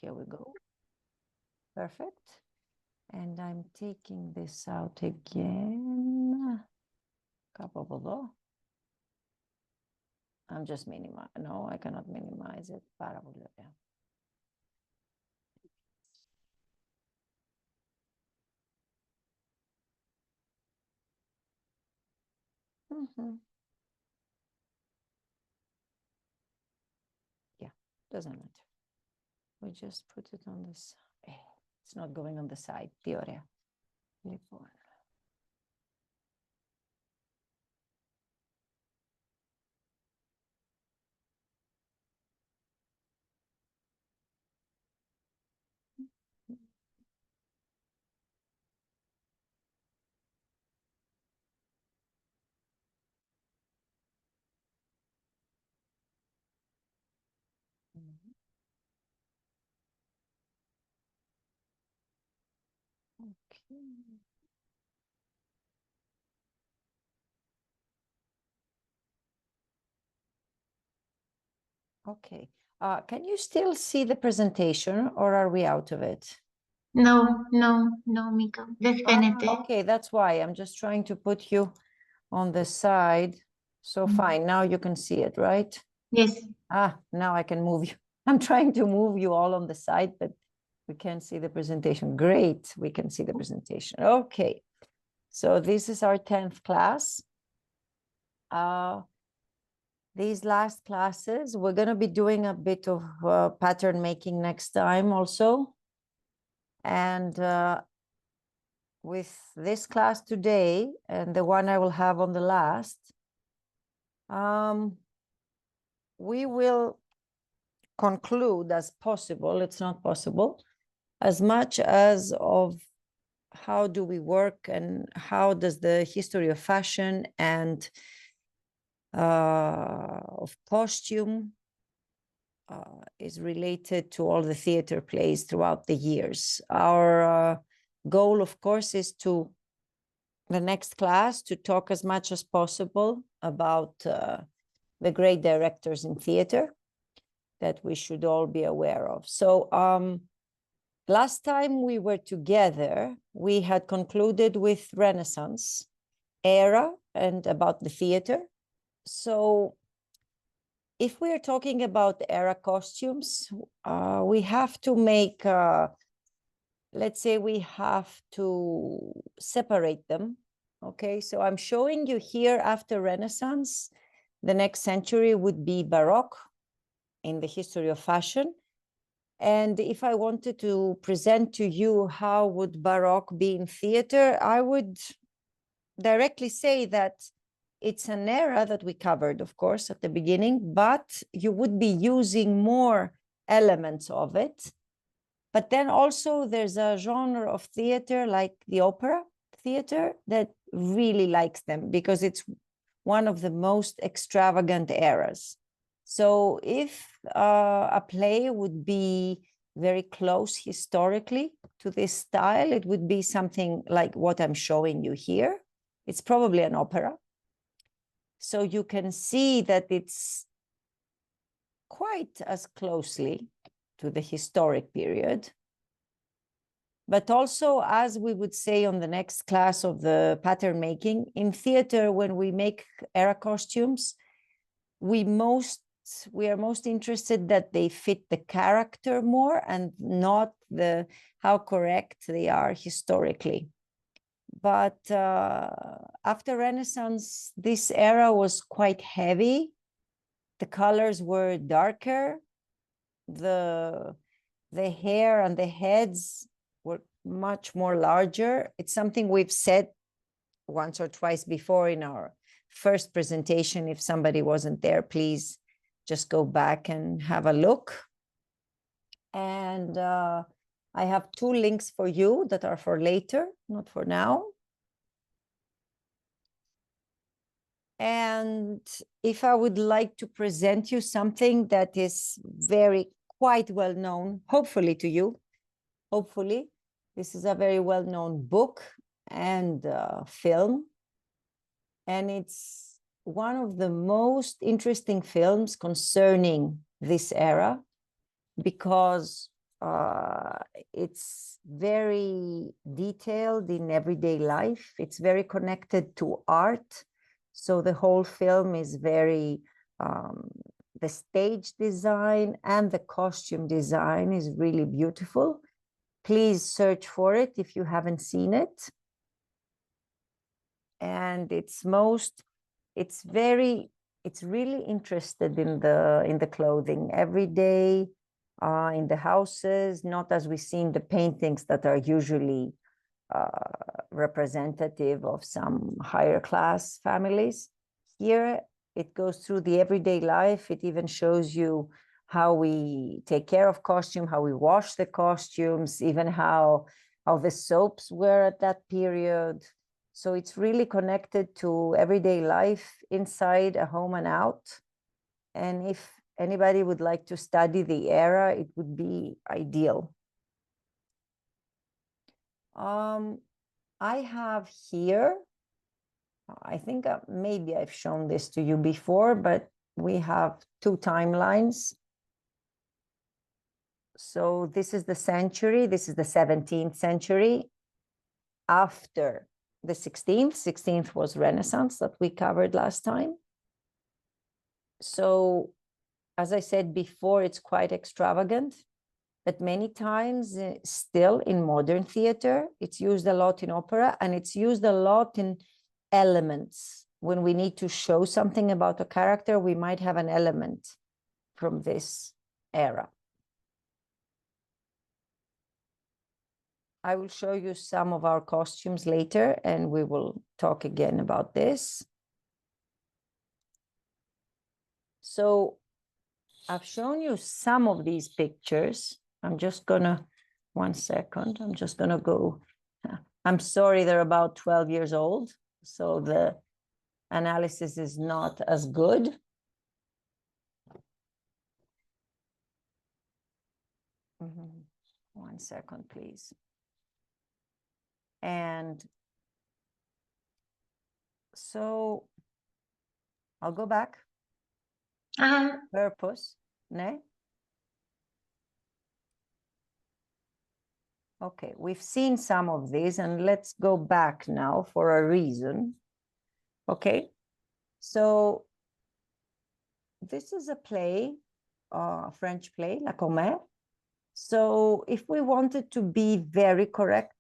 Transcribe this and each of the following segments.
here we go. Perfect. And I'm taking this out again. I'm just minimize. No, I cannot minimize it. Yeah, doesn't matter. We just put it on this. It's not going on the side. Teoria. Okay. Okay. Can you still see the presentation, or are we out of it? No, Mika. Definitely. Okay, that's why I'm just trying to put you on the side. So fine, now you can see it, right? Yes. Now I can move you. I'm trying to move you all on the side, but we can't see the presentation. Great, we can see the presentation. Okay, so this is our 10th class. These last classes, we're going to be doing a bit of pattern making next time also. And with this class today and the one I will have on the last, we will conclude as possible, it's not possible, as much as of how do we work and how does the history of fashion and of costume is related to all the theater plays throughout the years. Our goal, of course, is to the next class to talk as much as possible about the great directors in theater that we should all be aware of. So last time we were together, we had concluded with Renaissance era and about the theater. So if we are talking about era costumes, we have to make, let's say we have to separate them. Okay, so I'm showing you here after Renaissance, the next century would be Baroque in the history of fashion. And if I wanted to present to you how would Baroque be in theater, I would directly say that it's an era that we covered, of course, at the beginning, but you would be using more elements of it. But then also there's a genre of theater like the opera theater that really likes them because it's one of the most extravagant eras. So if a play would be very close historically to this style, it would be something like what I'm showing you here. It's probably an opera. So you can see that it's quite as closely to the historic period. But also, as we would say on the next class of the pattern making, in theater, when we make era costumes, we are most interested that they fit the character more and not how correct they are historically. But after Renaissance, this era was quite heavy. The colors were darker. The hair and the heads were much more larger. It's something we've said once or twice before in our first presentation. If somebody wasn't there, please just go back and have a look. And I have 2 links for you that are for later, not for now. And if I would like to present you something that is quite well known, hopefully to you, hopefully, this is a very well-known book and film. And it's one of the most interesting films concerning this era, because It's very detailed in everyday life. It's very connected to art. So the whole film is very, the stage design and the costume design is really beautiful. Please search for it if you haven't seen it. And it's really interested in the clothing every day, in the houses, not as we see in the paintings that are usually representative of some higher class families. Here, it goes through the everyday life. It even shows you how we take care of costume, how we wash the costumes, even how the soaps were at that period. So it's really connected to everyday life inside a home and out. And if anybody would like to study the era, it would be ideal. I have here, I think maybe I've shown this to you before, but we have two timelines. So this is the century, this is the 17th century. After the 16th was Renaissance that we covered last time. So, as I said before, it's quite extravagant, but many times still in modern theater, it's used a lot in opera, and it's used a lot in elements. When we need to show something about a character, we might have an element from this era. I will show you some of our costumes later, and we will talk again about this. So I've shown you some of these pictures. I'm just gonna, 1 second, I'm just gonna go. I'm sorry, they're about 12 years old, so the analysis is not as good. Mm-hmm. 1 second, please. And so I'll go back. Purpose, ne? Okay, we've seen some of these, and let's go back now for a reason. Okay, so this is a play, French play, La Comédie. So if we wanted to be very correct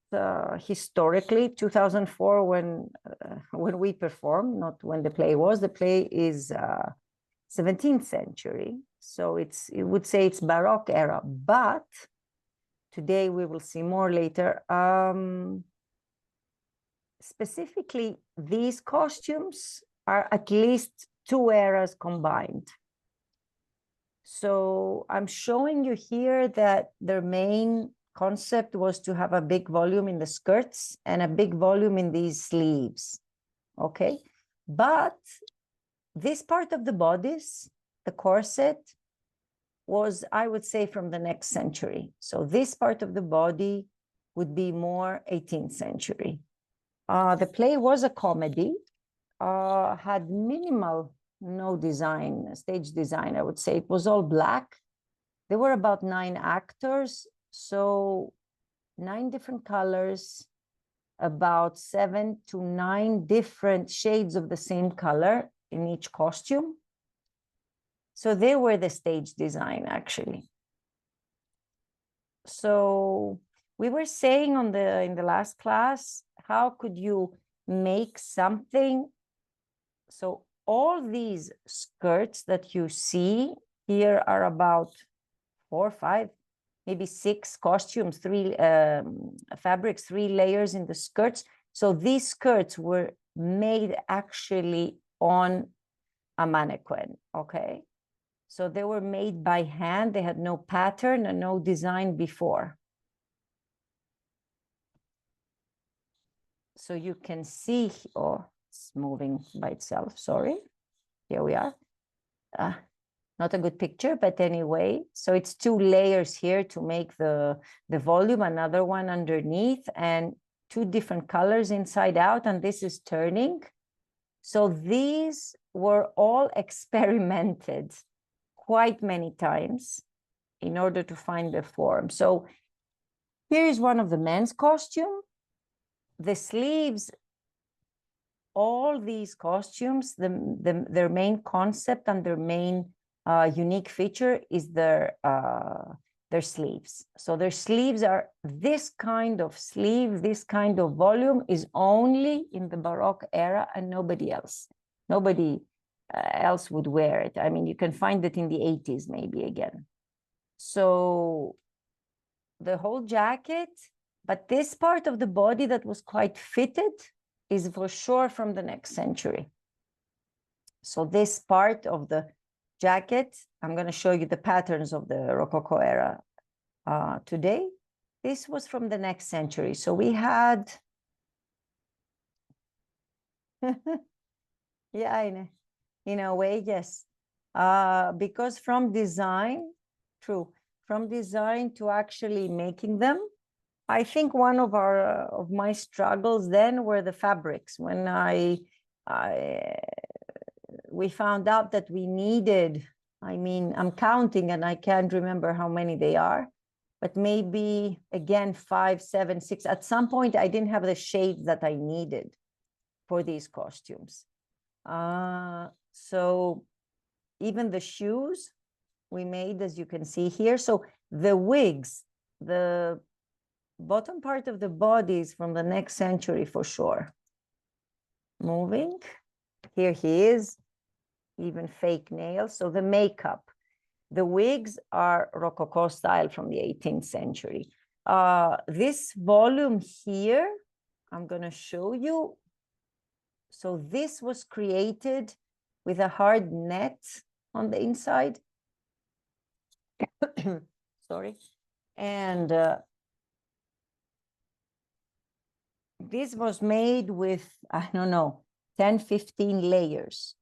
historically, 2004 when we performed, not when the play was. The play is 17th century, so it would say it's Baroque era, but today we will see more later. Specifically, these costumes are at least 2 eras combined. So I'm showing you here that their main concept was to have a big volume in the skirts and a big volume in these sleeves, okay? But this part of the bodice, the corset, was, I would say, from the next century. So this part of the body would be more 18th century. The play was a comedy, had minimal, no design, stage design, I would say. It was all black. There were about 9 actors, so 9 different colors, about 7 to 9 different shades of the same color in each costume. So they were the stage design, actually. So we were saying in the last class, how could you make something? So all these skirts that you see here are about 4, 5, maybe 6 costumes, 3 fabrics, 3 layers in the skirts. So these skirts were made actually on a mannequin, okay? So they were made by hand. They had no pattern and no design before. So you can see, oh, it's moving by itself, sorry. Here we are. Not a good picture, but anyway, so it's 2 layers here to make the volume, another one underneath, and 2 different colors inside out, and this is turning. So these were all experimented quite many times. in order to find the form. So here is one of the men's costume. The sleeves, all these costumes, their main concept and their main unique feature is their sleeves. So their sleeves are this kind of sleeve, this kind of volume is only in the Baroque era and nobody else. Nobody else would wear it. I mean, you can find it in the 80s maybe again. So the whole jacket, but this part of the body that was quite fitted is for sure from the next century. So this part of the jacket, I'm going to show you the patterns of the Rococo era today. This was from the next century. So we had, yeah, in a way, yes. Because from design, true, from design to actually making them, I think one of my struggles then were the fabrics. When we found out that we needed, I mean, I'm counting and I can't remember how many they are, but maybe again 5, 7, 6. At some point, I didn't have the shades that I needed for these costumes. So even the shoes we made, as you can see here. So the wigs, the bottom part of the body is from the next century for sure. Moving, here he is, even fake nails. So the makeup, the wigs are Rococo style from the 18th century. This volume here, I'm going to show you. So this was created with a hard net on the inside. Sorry. And this was made with, I don't know, 10, 15 layers.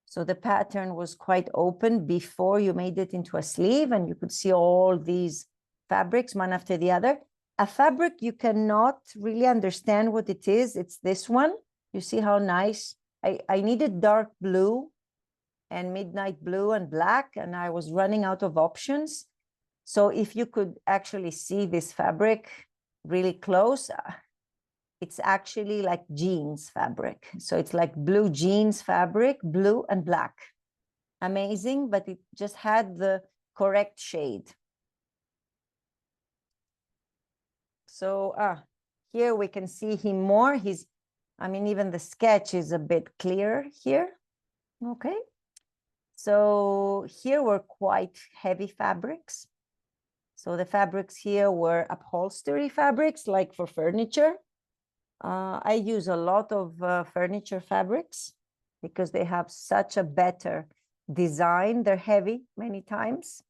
So the pattern was quite open before you made it into a sleeve, and you could see all these fabrics one after the other. A fabric you cannot really understand what it is. It's this one. You see how nice. I needed dark blue and midnight blue and black, and I was running out of options. So if you could actually see this fabric really close, it's actually like jeans fabric. So it's like blue jeans fabric, blue and black. Amazing, but it just had the correct shade. So here we can see him more. I mean, even the sketch is a bit clearer here. Okay. So here were quite heavy fabrics. So the fabrics here were upholstery fabrics, like for furniture. I use a lot of furniture fabrics because they have such a better design. They're heavy many times,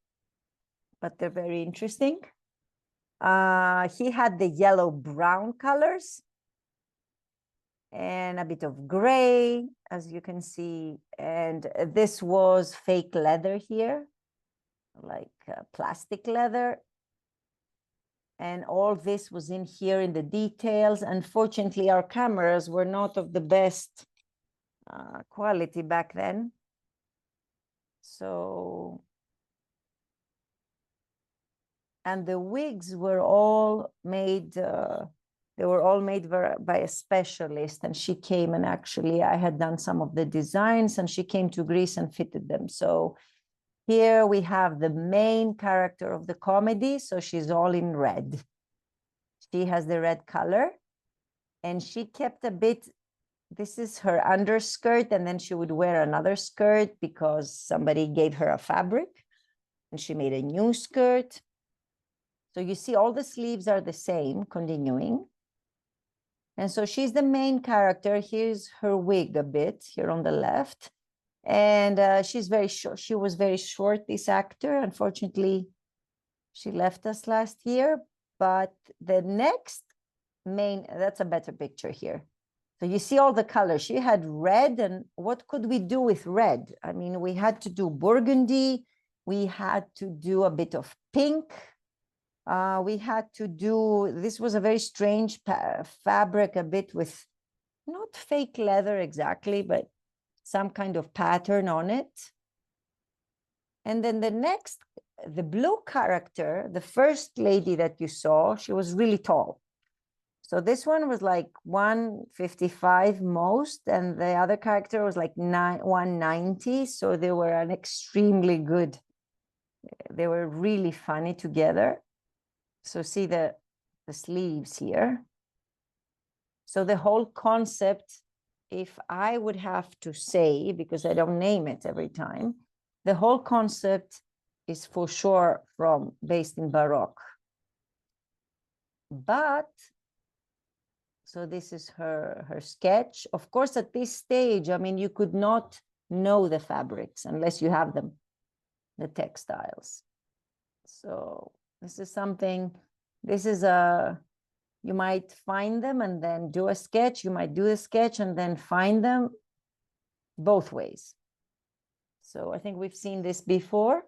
but they're very interesting. He had the yellow-brown colors and a bit of gray, as you can see. And this was fake leather here, like plastic leather. And all this was in here in the details. Unfortunately, our cameras were not of the best quality back then. So, and the wigs were all made, they were all made by a specialist. And she came and actually, I had done some of the designs and she came to Greece and fitted them. So here we have the main character of the comedy. So she's all in red. She has the red color and she kept a bit, this is her underskirt, and then she would wear another skirt because somebody gave her a fabric and she made a new skirt. So you see all the sleeves are the same, continuing. And so she's the main character. Here's her wig a bit here on the left. And she's very short. She was very short, this actor. Unfortunately, she left us last year. But the next main, that's a better picture here. So you see all the colors. She had red, and what could we do with red? I mean, we had to do burgundy. We had to do a bit of pink. We had to do, this was a very strange fabric, a bit with not fake leather exactly, but some kind of pattern on it. And then the next the blue character, the first lady that you saw, she was really tall. So this one was like 155 most, and the other character was like 190. So they were an extremely good, they were really funny together. So see the sleeves here. So the whole concept, if I would have to say, because I don't name it every time, the whole concept is for sure based in Baroque. But, so this is her sketch. Of course, at this stage, I mean, you could not know the fabrics unless you have them, the textiles. So this is something, this is you might find them and then do a sketch. You might do a sketch and then find them both ways. So I think we've seen this before.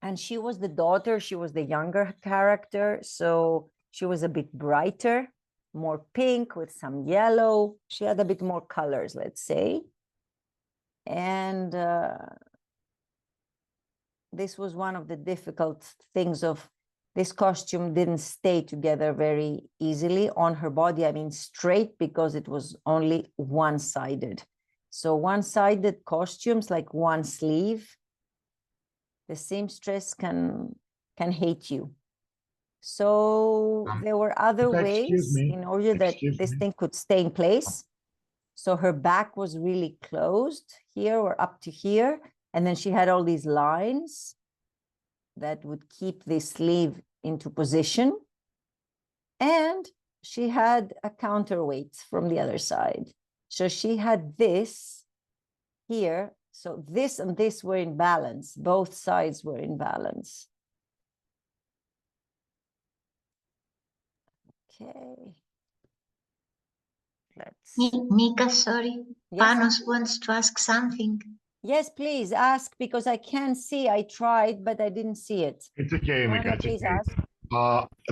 And she was the daughter, she was the younger character. So she was a bit brighter, more pink with some yellow. She had a bit more colors, let's say. And this was one of the difficult things of this costume. Didn't stay together very easily on her body. I mean, straight, because it was only one-sided. So one-sided costumes, like one sleeve, the seamstress can hate you. So there were other ways in order that this thing could stay in place. So her back was really closed here or up to here. And then she had all these lines that would keep the sleeve into position. And she had a counterweight from the other side. So she had this here. So this and this were in balance. Both sides were in balance. Okay. Let's... Mika, sorry. Yes. Panos wants to ask something. Yes, please ask, because I can't see. I tried, but I didn't see it. It's okay, Mika. Please ask.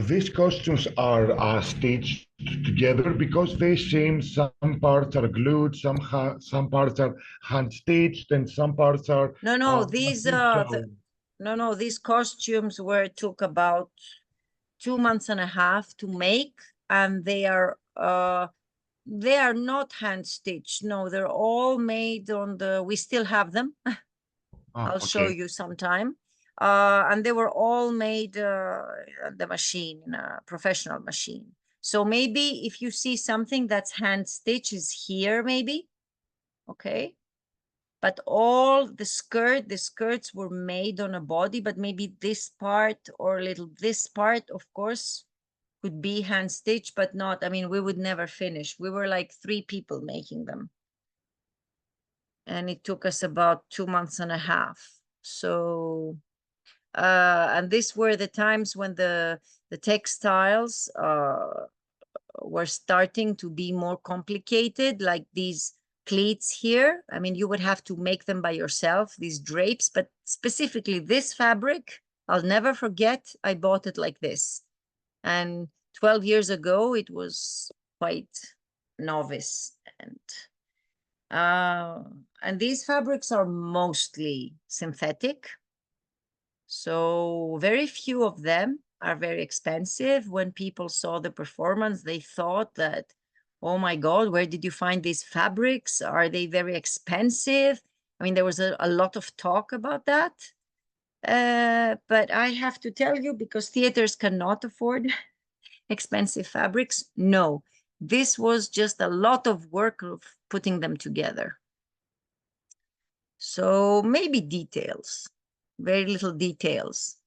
These costumes are stitched together because they seem some parts are glued, some parts are hand stitched, and some parts are. No, these these costumes took about 2 months and a half to make, and they are not hand stitched. No, they're all made on the. We still have them. I'll show you sometime. And they were all made on the machine, in a professional machine. So maybe if you see something that's hand stitched is here, maybe. Okay. But all the skirts were made on a body, but maybe this part or a little this part, of course, could be hand stitched, but not, I mean, we would never finish. We were like 3 people making them. And it took us about 2 months and a half. So, and these were the times when the textiles were starting to be more complicated, like these pleats here. I mean, you would have to make them by yourself, these drapes, but specifically this fabric, I'll never forget, I bought it like this. And 12 years ago, it was quite novice. And these fabrics are mostly synthetic. So very few of them are very expensive. When people saw the performance, they thought that, oh my God, where did you find these fabrics? Are they very expensive? I mean, there was a lot of talk about that. But I have to tell you, because theaters cannot afford expensive fabrics, no, this was just a lot of work of putting them together. So maybe details, very little details.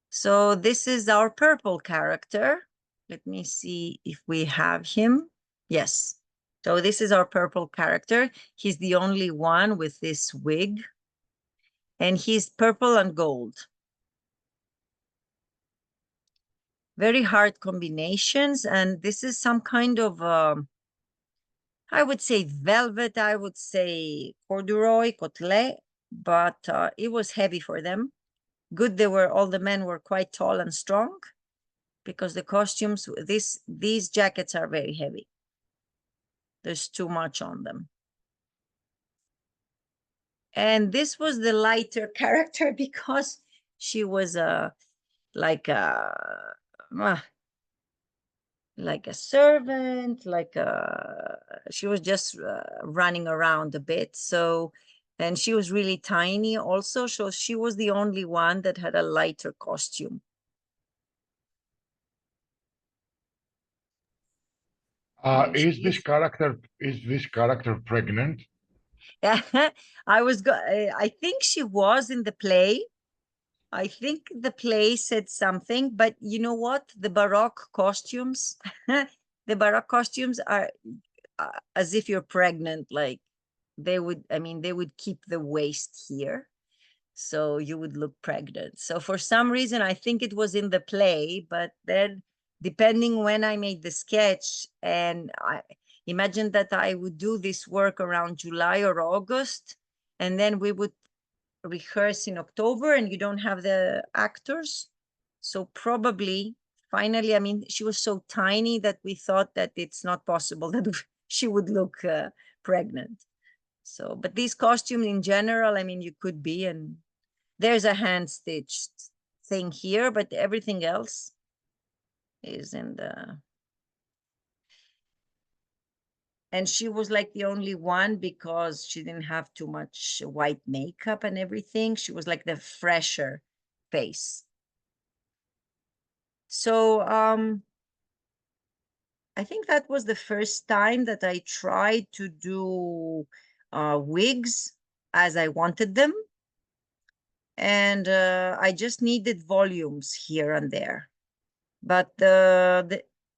So this is our purple character. Let me see if we have him. Yes. So this is our purple character. He's the only one with this wig. And he's purple and gold. Very hard combinations. And this is some kind of, I would say velvet, I would say corduroy, cotelet, but it was heavy for them. Good, all the men were quite tall and strong, because the costumes, these jackets are very heavy. There's too much on them. And this was the lighter character because she was like a uh, like a servant, she was just running around a bit. So, and she was really tiny also. So she was the only one that had a lighter costume. Is this character pregnant? I think she was in the play. I think the play said something, but you know what? The Baroque costumes, the Baroque costumes are as if you're pregnant. Like they would, I mean, they would keep the waist here, so you would look pregnant. So for some reason, I think it was in the play, but then depending when I made the sketch, and I imagine that I would do this work around July or August, and then we would rehearse in October, and you don't have the actors. So probably finally, I mean, she was so tiny that we thought that it's not possible that she would look pregnant. So, but these costumes in general, I mean, you could be, and there's a hand stitched thing here, but everything else is in the, and she was like the only one because she didn't have too much white makeup and everything. She was like the fresher face. So I think that was the first time that I tried to do wigs as I wanted them. And I just needed volumes here and there. But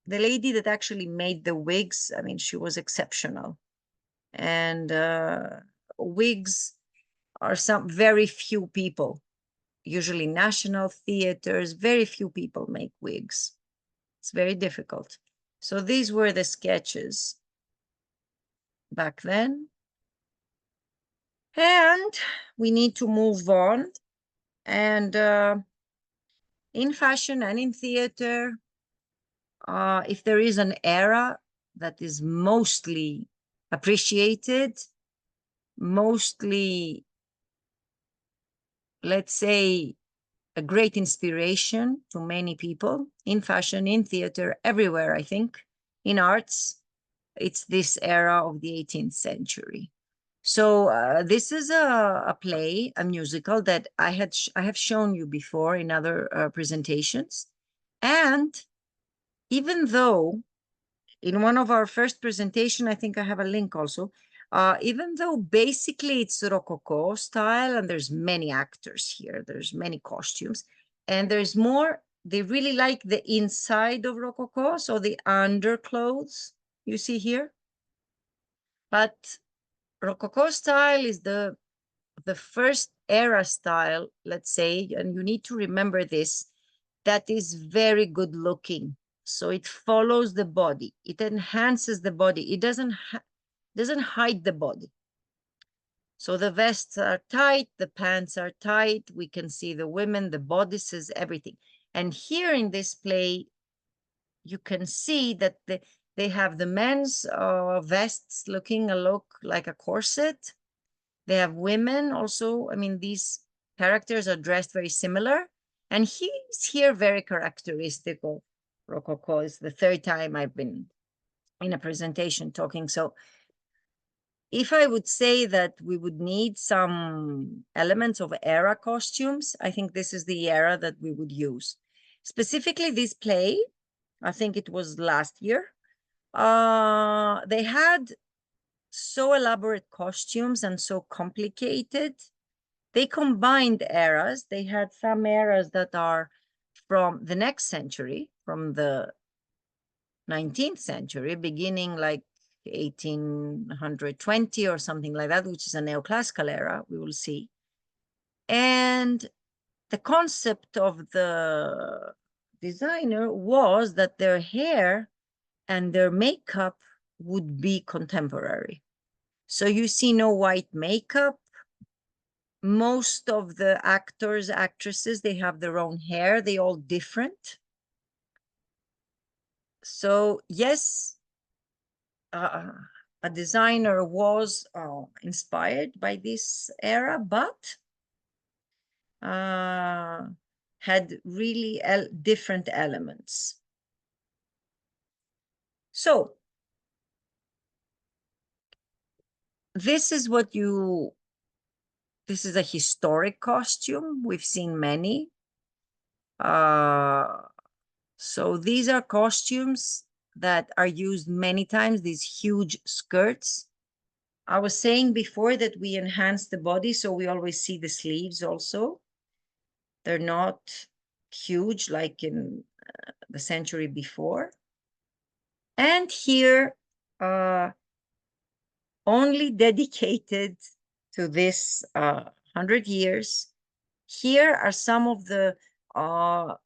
the lady that actually made the wigs, I mean, she was exceptional. And wigs are some very few people, usually national theaters, very few people make wigs. It's very difficult. So these were the sketches back then. And we need to move on. And in fashion and in theater, if there is an era that is mostly appreciated, mostly, let's say, a great inspiration to many people in fashion, in theater, everywhere, I think, in arts, it's this era of the 18th century. So this is a play, a musical that I have shown you before in other presentations. And even though in one of our first presentation, I think I have a link also, even though basically it's Rococo style and there's many actors here, there's many costumes, and there's more, they really like the inside of Rococo, so the underclothes you see here. But Rococo style is the first era style, let's say, and you need to remember this, that is very good looking. So it follows the body, it enhances the body, it doesn't hide the body. So the vests are tight, the pants are tight, we can see the women, the bodices, everything. And here in this play, you can see that they have the men's vests looking like a corset. They have women also. I mean, these characters are dressed very similar. And he's here very characteristic of Rococo. It's the third time I've been in a presentation talking. So if I would say that we would need some elements of era costumes, I think this is the era that we would use. Specifically this play, I think it was last year, they had so elaborate costumes and so complicated. They combined eras. They had some eras that are from the next century, from the 19th century, beginning like 1820 or something like that, which is a neoclassical era, we will see. And the concept of the designer was that their hair and their makeup would be contemporary. So you see no white makeup. Most of the actors, actresses, they have their own hair. They all different. So yes, a designer was inspired by this era, but had really different elements. So this is what this is a historic costume. We've seen many. So these are costumes that are used many times, these huge skirts. I was saying before that we enhance the body, so we always see the sleeves also. They're not huge like in the century before. And here, only dedicated to this 100 years, here are some of the,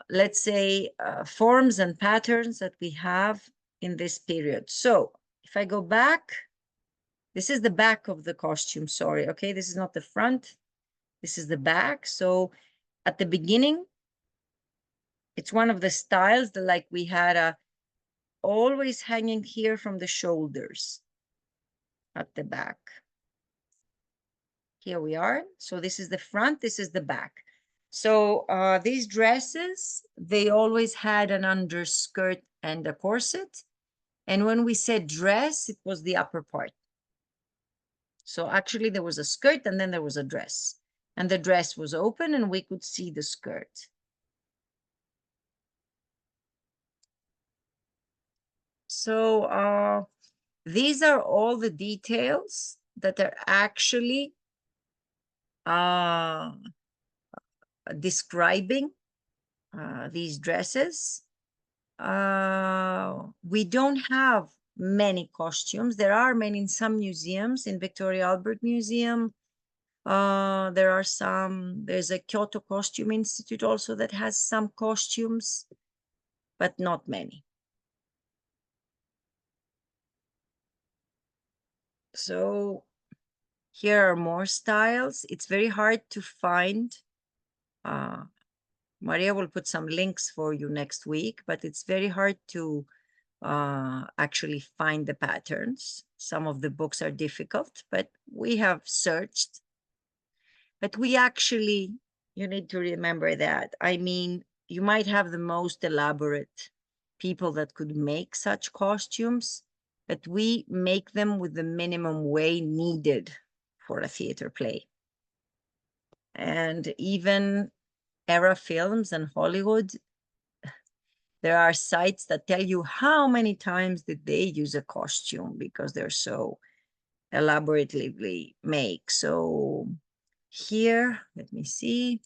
let's say, forms and patterns that we have in this period. So if I go back, this is the back of the costume, sorry, okay? This is not the front, this is the back. So at the beginning, it's one of the styles that like we had always hanging here from the shoulders at the back. Here we are. So this is the front, this is the back. So these dresses, they always had an underskirt and a corset. And when we said dress, it was the upper part. So actually there was a skirt and then there was a dress. And the dress was open and we could see the skirt. So these are all the details that are actually describing these dresses. We don't have many costumes. There are many in some museums, in Victoria Albert Museum. There are some, there's a Kyoto Costume Institute also that has some costumes, but not many. So here are more styles. It's very hard to find. Maria will put some links for you next week, but it's very hard to actually find the patterns. Some of the books are difficult, but we have searched. But we actually, you need to remember that. I mean, you might have the most elaborate people that could make such costumes, but we make them with the minimum way needed for a theater play. And even era films and Hollywood, there are sites that tell you how many times did they use a costume because they're so elaborately made. So here, let me see,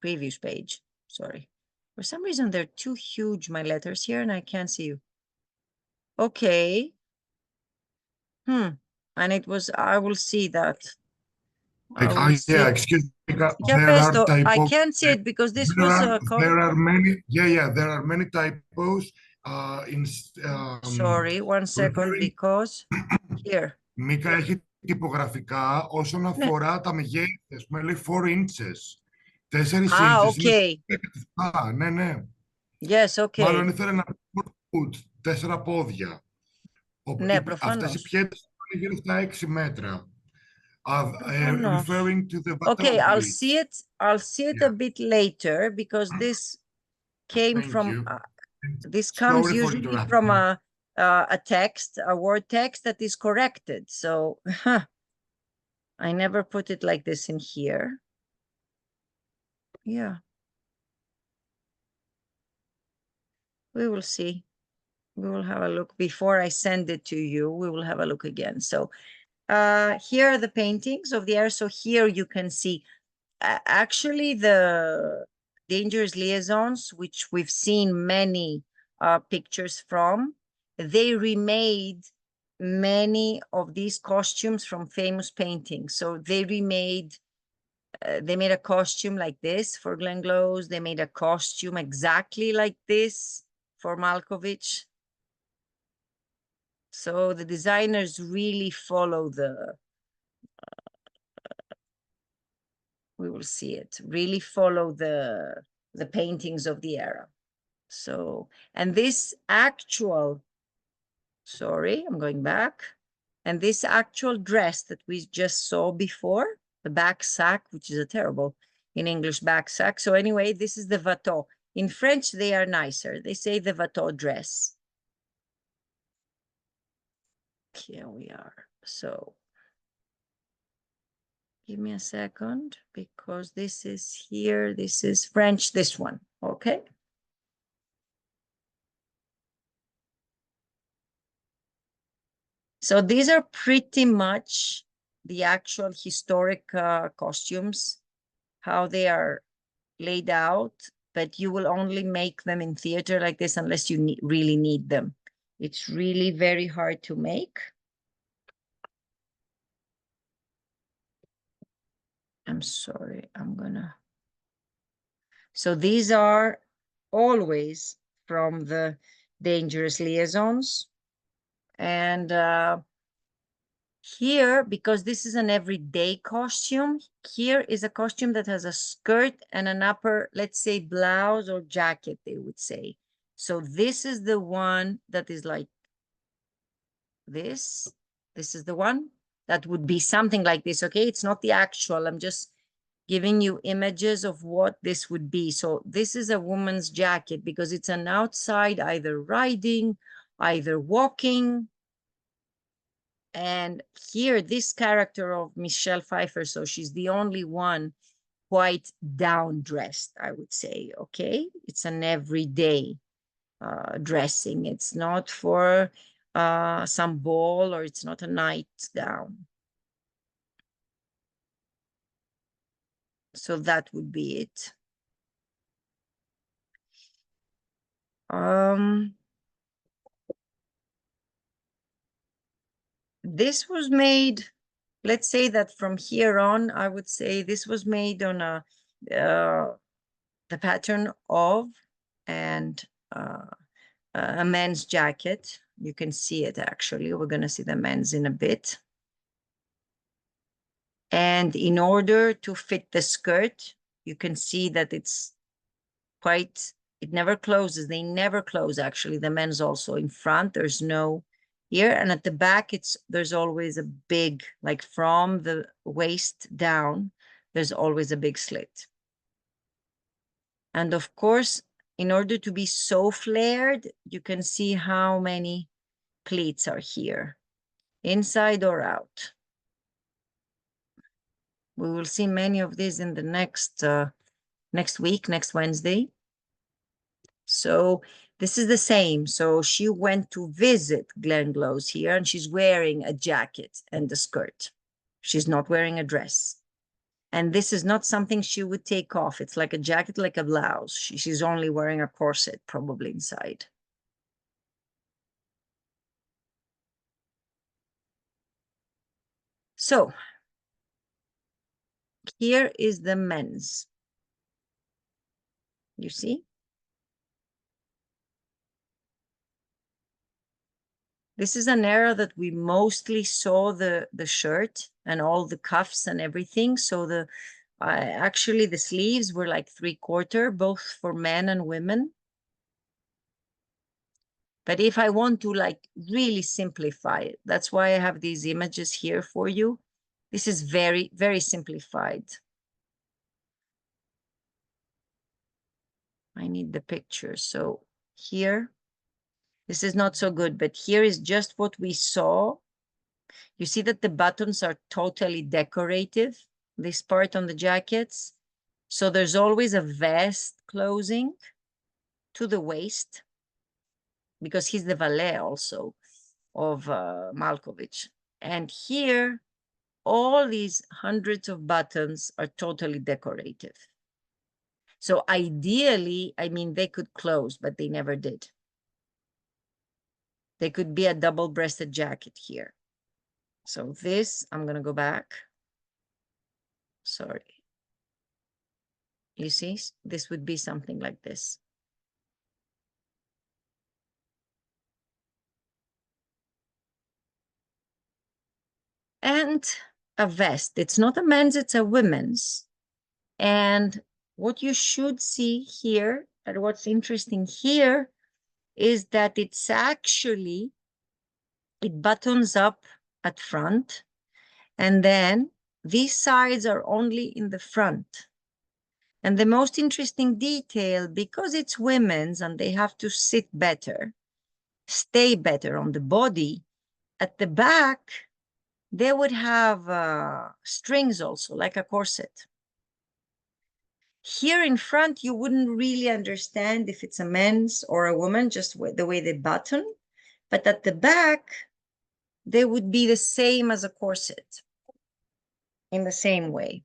previous page, sorry. For some reason, they're too huge, my letters here, and I can't see you. Okay. And it was, I will see that. Yeah, excuse me. Yeah, There are Pesto, I typos. can't see it because this There was are many. Yeah, there are many typos. Sorry, one second, because here. Μίκα έχει τυπογραφικά όσον αφορά τα μεγέθη. Ας πούμε λέει 4 inches. 4 inches. Okay. Ναι. Yes, okay. Μάλλον ήθελε να πει 4 πόδια. Ναι, Αυτές οι πιέτες είναι γύρω στα 6 μέτρα. Referring to the Okay, I'll see it a bit later because this came from this comes usually from a text, a word text that is corrected. So I never put it like this in here. Yeah. We will see. We will have a look before I send it to you. We will have a look again. So here are the paintings of the air. So here you can see actually the Dangerous Liaisons, which we've seen many pictures from. They remade many of these costumes from famous paintings. So they remade, they made a costume like this for Glenn Close. They made a costume exactly like this for Malkovich. So the designers really follow the, we will see it, really follow the paintings of the era. So, and this actual Sorry, I'm going back. And this actual dress that we just saw before, the back sack, which is a terrible in English back sack. So anyway, this is the Watteau. In French, they are nicer. They say the Watteau dress. Here we are. So give me a second, because this is here. This is French, this one, okay? So these are pretty much the actual historic costumes, how they are laid out, but you will only make them in theater like this unless you really need them. It's really very hard to make. I'm sorry, I'm gonna. So these are always from the Dangerous Liaisons. And here, because this is an everyday costume, here is a costume that has a skirt and an upper, let's say, blouse or jacket, they would say. So this is the one that is like this. This is the one that would be something like this, okay? It's not the actual, I'm just giving you images of what this would be. So this is a woman's jacket because it's an outside, either riding, either walking. And here, this character of Michelle Pfeiffer, so she's the only one quite down dressed, I would say, okay? It's an everyday dressing. It's not for some ball, or it's not a nightgown. So that would be it. This was made, let's say that from here on, I would say this was made on the pattern of and a men's jacket. You can see it actually. We're going to see the men's in a bit. And in order to fit the skirt, you can see that it's quite, it never closes. They never close actually. The men's also in front, there's no here, and at the back, there's always a big, like from the waist down, there's always a big slit. And of course, in order to be so flared, you can see how many pleats are here, inside or out. We will see many of these in the next week, next Wednesday. So this is the same. So she went to visit Glenn Close here, and she's wearing a jacket and a skirt. She's not wearing a dress. And this is not something she would take off. It's like a jacket, like a blouse. She's only wearing a corset probably inside. So here is the men's. You see? This is an era that we mostly saw the shirt and all the cuffs and everything. So the actually the sleeves were like 3/4, both for men and women. But if I want to like really simplify it, that's why I have these images here for you. This is very, very simplified. I need the picture. So here, this is not so good, but here is just what we saw. You see that the buttons are totally decorative, this part on the jackets. So there's always a vest closing to the waist, because he's the valet also of Malkovich. And here, all these hundreds of buttons are totally decorative. So ideally, I mean, they could close, but they never did. They could be a double-breasted jacket here. So this, I'm going to go back. Sorry. You see, this would be something like this. And a vest. It's not a men's, it's a women's. And what you should see here, and what's interesting here, is that it's actually It buttons up at front, and then these sides are only in the front. And the most interesting detail, because it's women's and they have to sit better, stay better on the body, at the back, they would have strings also, like a corset. Here in front, you wouldn't really understand if it's a men's or a woman, just the way they button. But at the back, they would be the same as a corset in the same way.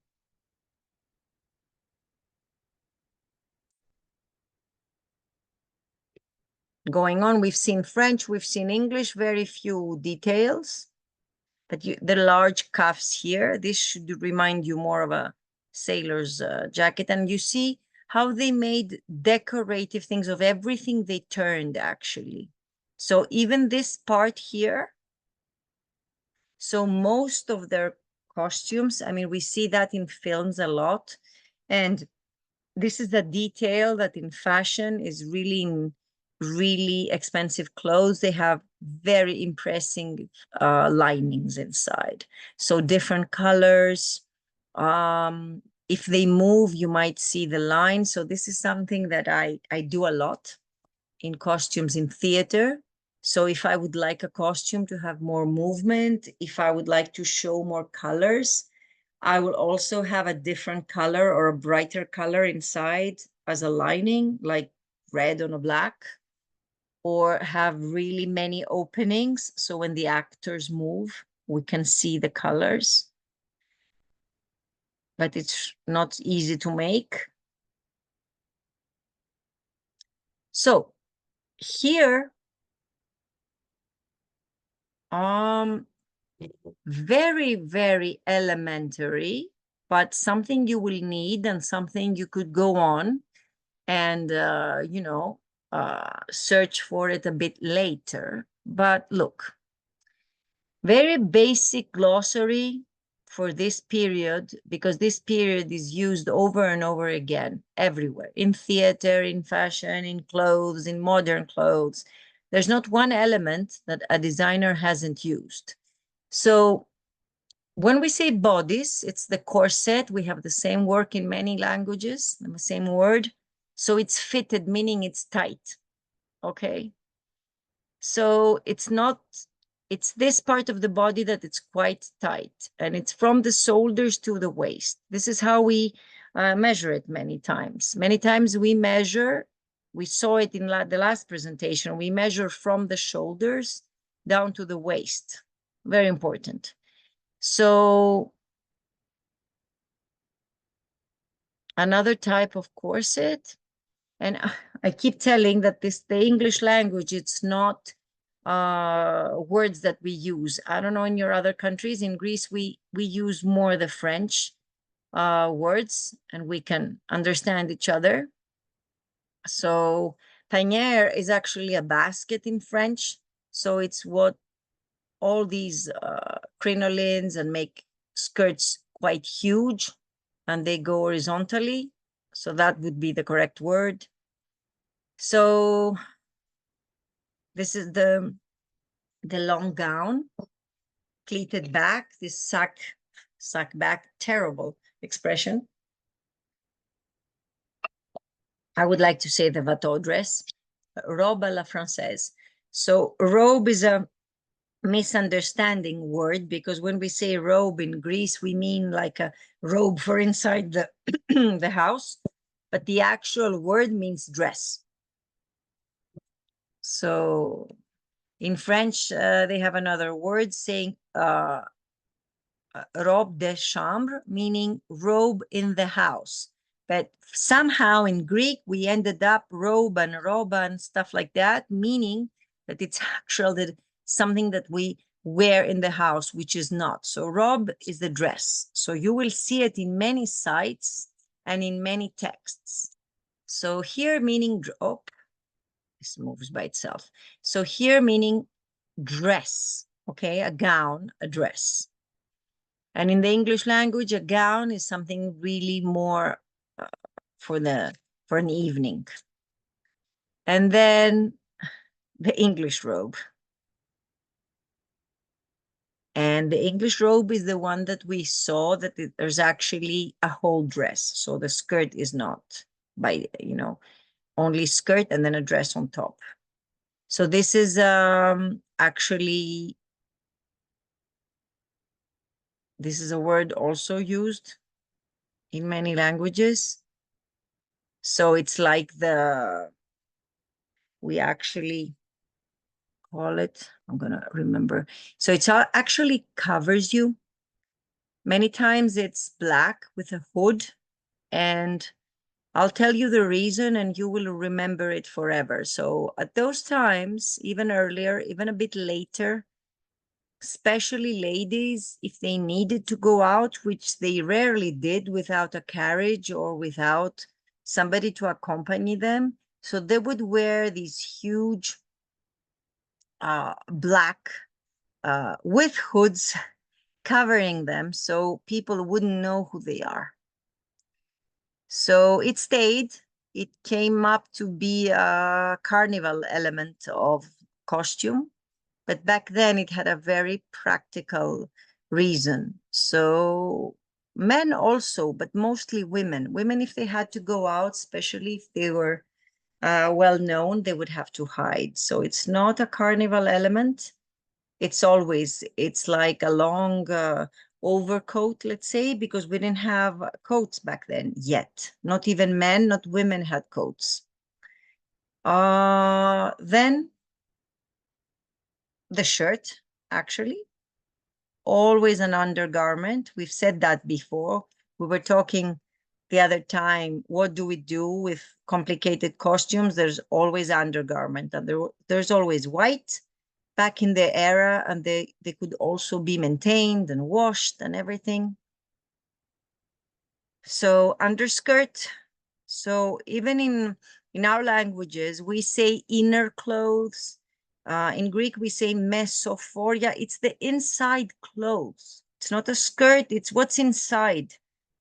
Going on, we've seen French, we've seen English, very few details. But the large cuffs here, this should remind you more of a sailor's jacket. And you see how they made decorative things of everything they turned, actually. So even this part here, so most of their costumes, I mean, we see that in films a lot. And this is the detail that in fashion is really in really expensive clothes. They have very impressive linings inside. So different colors. If they move, you might see the line. So this is something that I do a lot in costumes in theater. So if I would like a costume to have more movement, if I would like to show more colors, I will also have a different color or a brighter color inside as a lining, like red on a black, or have really many openings. So when the actors move, we can see the colors. But it's not easy to make. So here, very, very elementary, but something you will need and something you could go on and, search for it a bit later. But look, very basic glossary for this period, because this period is used over and over again everywhere, in theater, in fashion, in clothes, in modern clothes. There's not one element that a designer hasn't used. So when we say bodice, it's the corset. We have the same work in many languages, the same word. So it's fitted, meaning it's tight, okay? So it's this part of the body that it's quite tight, and it's from the shoulders to the waist. This is how we measure it many times. Many times we measure, we saw it in the last presentation, we measure from the shoulders down to the waist. Very important. So another type of corset, and I keep telling that the English language, it's not words that we use. I don't know in your other countries. In Greece, we use more the French words, and we can understand each other. So panier is actually a basket in French. So it's what all these crinolines and make skirts quite huge, and they go horizontally. So that would be the correct word. So this is the long gown, pleated back, this sack back, terrible expression. I would like to say the Watteau dress, robe à la française. So robe is a misunderstanding word, because when we say robe in Greece, we mean like a robe for inside the, the house, but the actual word means dress. So in French, they have another word saying robe de chambre, meaning robe in the house. But somehow in Greek, we ended up robe and stuff like that, meaning that it's actually something that we wear in the house, which is not. So robe is the dress. So you will see it in many sites and in many texts. So here meaning, oh, this moves by itself. So here meaning dress, okay, a gown, a dress. And in the English language, a gown is something really more for an evening. And then the English robe. And the English robe is the one that we saw that there's actually a whole dress. So the skirt is not by, only skirt and then a dress on top. So this is actually, this is a word also used in many languages. So it's like we actually call it, I'm gonna remember. So it's actually covers you. Many times it's black with a hood, and I'll tell you the reason and you will remember it forever. So at those times, even earlier, even a bit later, especially ladies, if they needed to go out, which they rarely did without a carriage or without somebody to accompany them, so they would wear these huge black with hoods covering them so people wouldn't know who they are. So it stayed. It came up to be a carnival element of costume, but back then it had a very practical reason. So men also, but mostly women. Women, if they had to go out, especially if they were well known, they would have to hide. So it's not a carnival element. It's like a long overcoat, let's say, because we didn't have coats back then yet. Not even men, not women had coats. Then the shirt, actually, always an undergarment. We've said that before. We were talking the other time, what do we do with complicated costumes? There's always undergarment, and there's always white back in the era, and they could also be maintained and washed and everything. So underskirt. So even in our languages, we say inner clothes. In Greek, we say mesophoria. It's the inside clothes. It's not a skirt, it's what's inside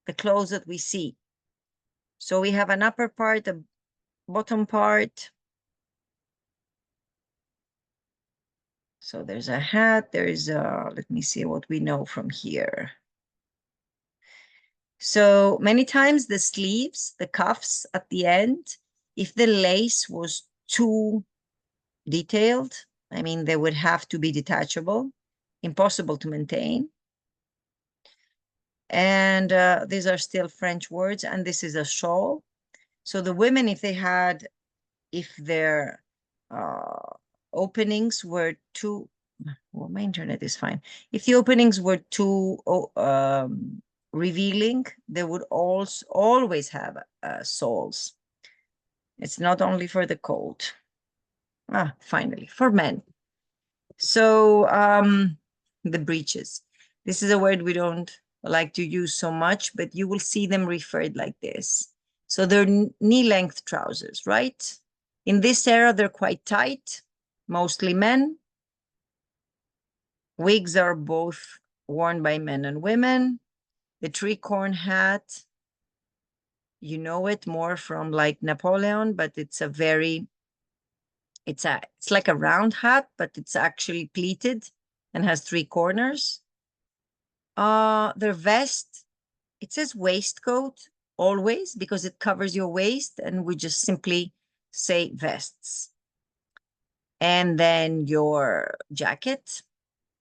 the clothes that we see. So we have an upper part, a bottom part. So there's a hat, there's a, let me see what we know from here. So many times the sleeves, the cuffs at the end, if the lace was too detailed, I mean, they would have to be detachable, impossible to maintain. And these are still French words, and this is a shawl. So the women, if their openings were too, well, my internet is fine. If the openings were too revealing, they would also always have soles. It's not only for the cold. Finally, for men. So the breeches. This is a word we don't like to use so much, but you will see them referred like this. So they're knee-length trousers, right? In this era, they're quite tight, mostly men. Wigs are both worn by men and women. The tricorn hat, you know it more from like Napoleon, but it's like a round hat, but it's actually pleated and has 3 corners. Their vest, it says waistcoat always because it covers your waist, and we just simply say vests. And then your jacket,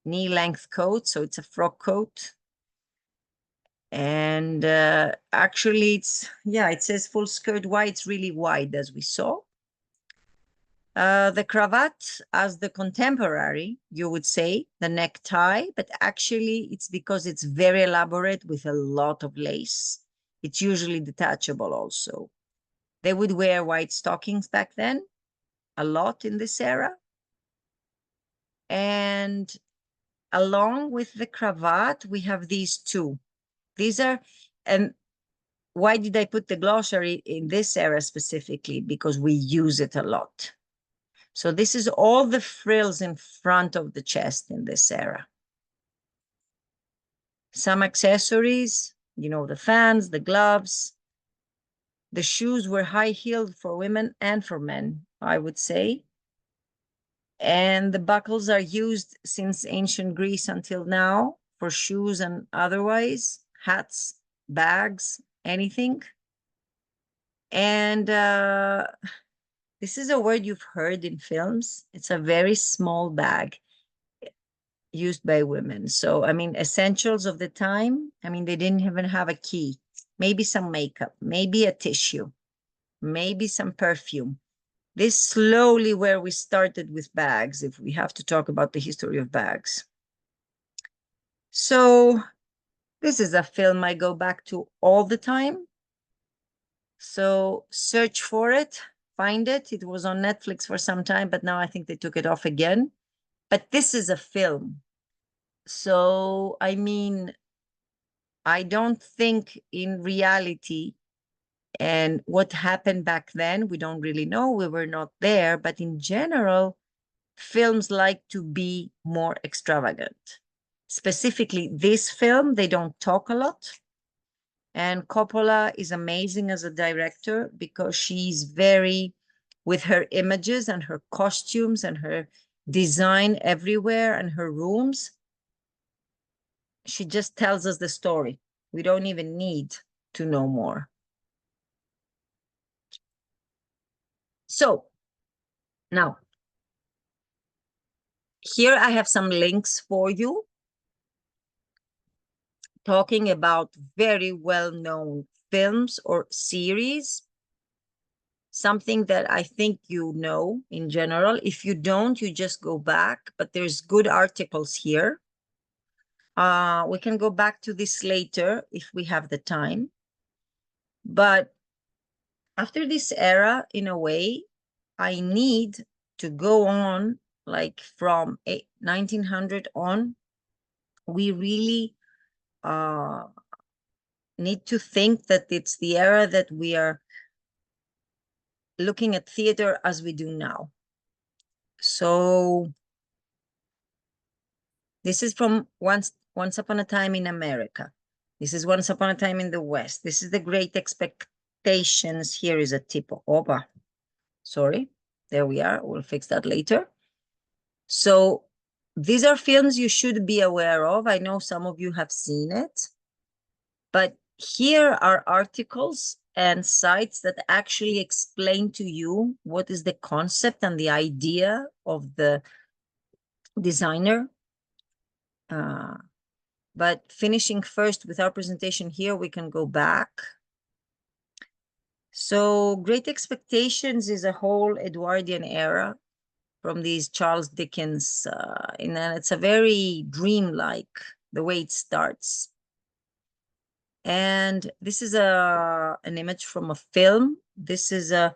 knee-length coat, so it's a frock coat. And actually it says full skirt wide, it's really wide as we saw. The cravat as the contemporary, you would say, the necktie, but actually it's because it's very elaborate with a lot of lace. It's usually detachable also. They would wear white stockings back then, a lot in this era. And along with the cravat, we have these two. These are, and why did I put the glossary in this era specifically? Because we use it a lot. So this is all the frills in front of the chest in this era. Some accessories, the fans, the gloves. The shoes were high-heeled for women and for men, I would say. And the buckles are used since ancient Greece until now for shoes and otherwise, hats, bags, anything. And this is a word you've heard in films. It's a very small bag used by women. So, I mean, essentials of the time, I mean, they didn't even have a key. Maybe some makeup, maybe a tissue, maybe some perfume. This slowly where we started with bags, if we have to talk about the history of bags. So this is a film I go back to all the time. So search for it, find it. It was on Netflix for some time, but now I think they took it off again. But this is a film. So, I mean, I don't think in reality and what happened back then, we don't really know. We were not there. But in general, films like to be more extravagant. Specifically, this film, they don't talk a lot. And Coppola is amazing as a director because she's very, with her images and her costumes and her design everywhere and her rooms, she just tells us the story. We don't even need to know more. So now, here I have some links for you talking about very well-known films or series, something that I think you know in general. If you don't, you just go back, but there's good articles here. We can go back to this later if we have the time. But after this era, in a way, I need to go on, like from 1900 on, we really need to think that it's the era that we are looking at theater as we do now. So this is from Once Upon a Time in America. This is Once Upon a Time in the West. This is The Great Expectations. Here is a tip. Opa, sorry. There we are. We'll fix that later. So these are films you should be aware of. I know some of you have seen it, but here are articles and sites that actually explain to you what is the concept and the idea of the designer. But finishing first with our presentation here, we can go back. So Great Expectations is a whole Edwardian era from these Charles Dickens, and it's a very dreamlike, the way it starts. And this is an image from a film. This is a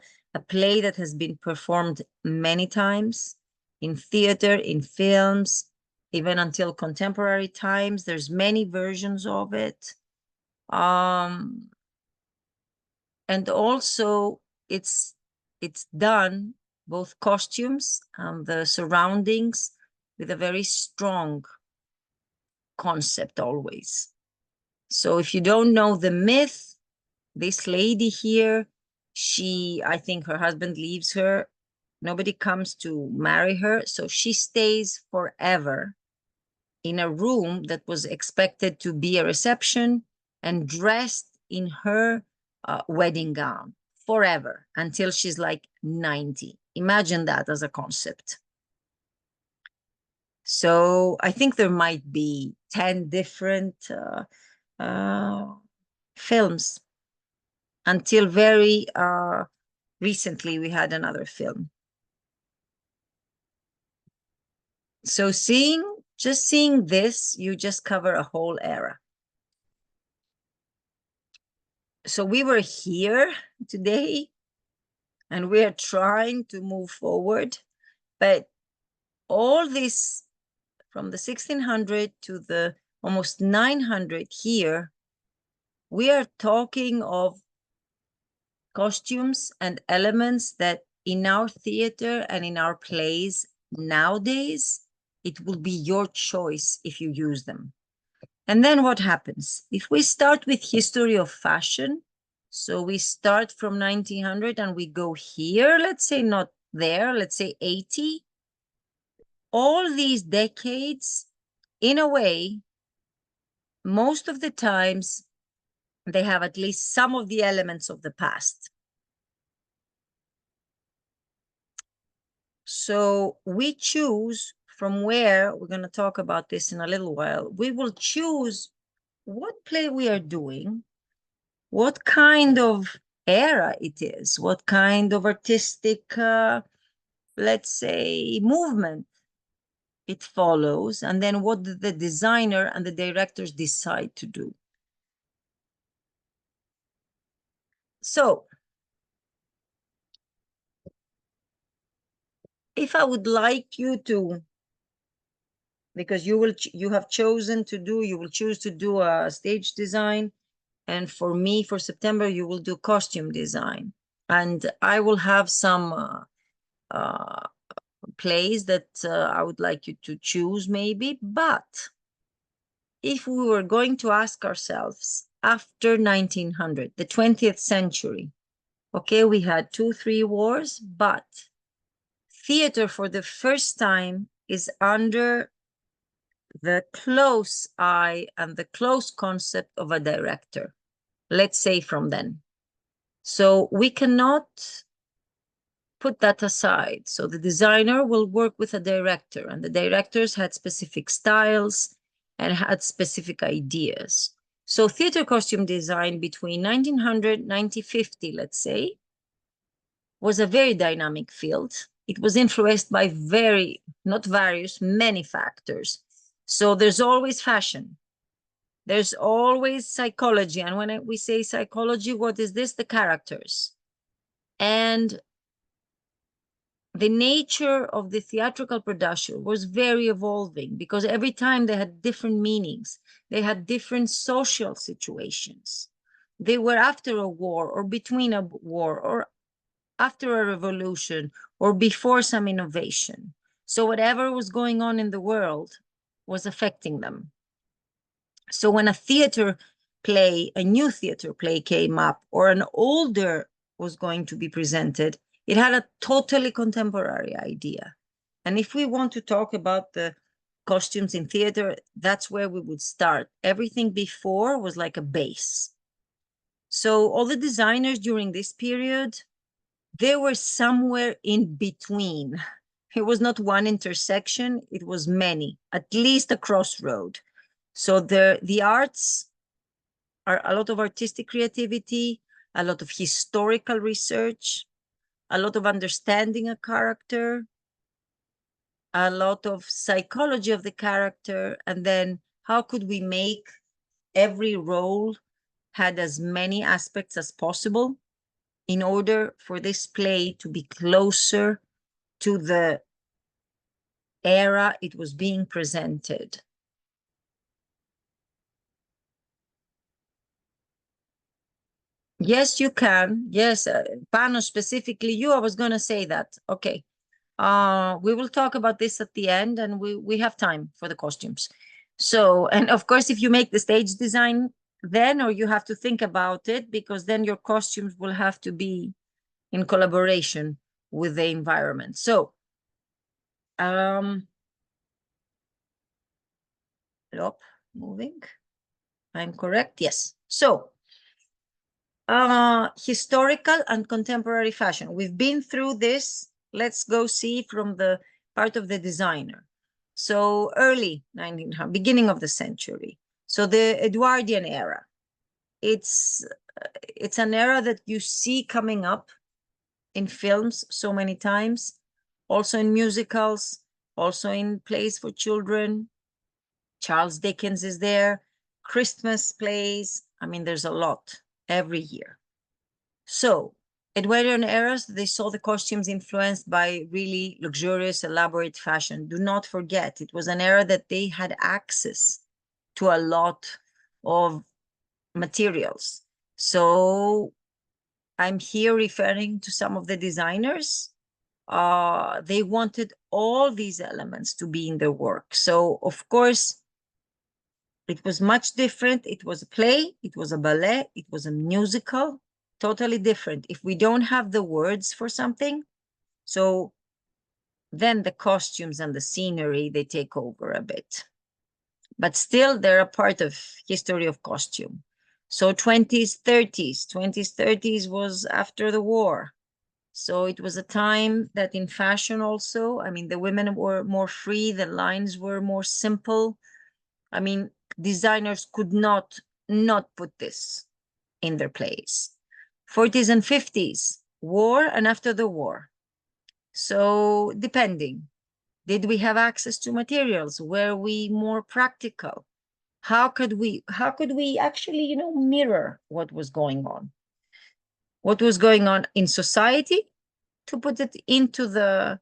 play that has been performed many times in theater, in films, even until contemporary times. There's many versions of it. And also it's done, both costumes and the surroundings, with a very strong concept always. So if you don't know the myth, this lady here, I think her husband leaves her. Nobody comes to marry her. So she stays forever in a room that was expected to be a reception and dressed in her wedding gown forever until she's like 90. Imagine that as a concept. So I think there might be 10 different films. Until very recently, we had another film. So just seeing this, you just cover a whole era. So we were here today, and we are trying to move forward, but all this from the 1600 to the almost 900 here, we are talking of costumes and elements that in our theater and in our plays nowadays, it will be your choice if you use them. And then what happens? If we start with history of fashion, so we start from 1900 and we go here, let's say not there, let's say 80, all these decades, in a way, most of the times, they have at least some of the elements of the past. So we choose from where, we're going to talk about this in a little while, we will choose what play we are doing, what kind of era it is, what kind of artistic, let's say, movement it follows, and then what the designer and the directors decide to do. So, if I would like you to, because you have chosen to do, you will choose to do a stage design, and for me, for September, you will do costume design, and I will have some plays that I would like you to choose maybe. But if we were going to ask ourselves after 1900, the 20th century, okay, we had 2-3 wars, but theater for the first time is under the close eye and the close concept of a director, let's say from then. So we cannot put that aside. So the designer will work with a director, and the directors had specific styles and had specific ideas. So theater costume design between 1900 and 1950, let's say, was a very dynamic field. It was influenced by many factors. So there's always fashion. There's always psychology. And when we say psychology, what is this? The characters. And the nature of the theatrical production was very evolving, because every time they had different meanings. They had different social situations. They were after a war, or between a war, or after a revolution, or before some innovation. So whatever was going on in the world was affecting them. So when a new theater play came up, or an older was going to be presented, it had a totally contemporary idea. And if we want to talk about the costumes in theater, that's where we would start. Everything before was like a base. So all the designers during this period, they were somewhere in between. It was not one intersection, it was many, at least a crossroad. So the arts are a lot of artistic creativity, a lot of historical research, a lot of understanding a character, a lot of psychology of the character, and then how could we make every role had as many aspects as possible in order for this play to be closer to the era it was being presented. Yes, you can. Yes, Pano, specifically you, I was going to say that. Okay. We will talk about this at the end, and we have time for the costumes. So, and of course, if you make the stage design then, or you have to think about it, because then your costumes will have to be in collaboration with the environment. So, moving. I'm correct. Yes. So, historical and contemporary fashion. We've been through this. Let's go see from the part of the designer. So early 1900, beginning of the century. So the Edwardian era. It's an era that you see coming up in films so many times, also in musicals, also in plays for children. Charles Dickens is there, Christmas plays. I mean, there's a lot every year. So Edwardian eras, they saw the costumes influenced by really luxurious, elaborate fashion. Do not forget, it was an era that they had access to a lot of materials. So I'm here referring to some of the designers. They wanted all these elements to be in their work. So of course, it was much different. It was a play, it was a ballet, it was a musical, totally different. If we don't have the words for something, so then the costumes and the scenery, they take over a bit. But still, they're a part of history of costume. So 20s, 30s was after the war. So it was a time that in fashion also, I mean, the women were more free, the lines were more simple. I mean, designers could not put this in their plays. 40s and 50s, war and after the war. So depending, did we have access to materials? Were we more practical? How could we actually, you know, mirror what was going on? What was going on in society to put it into the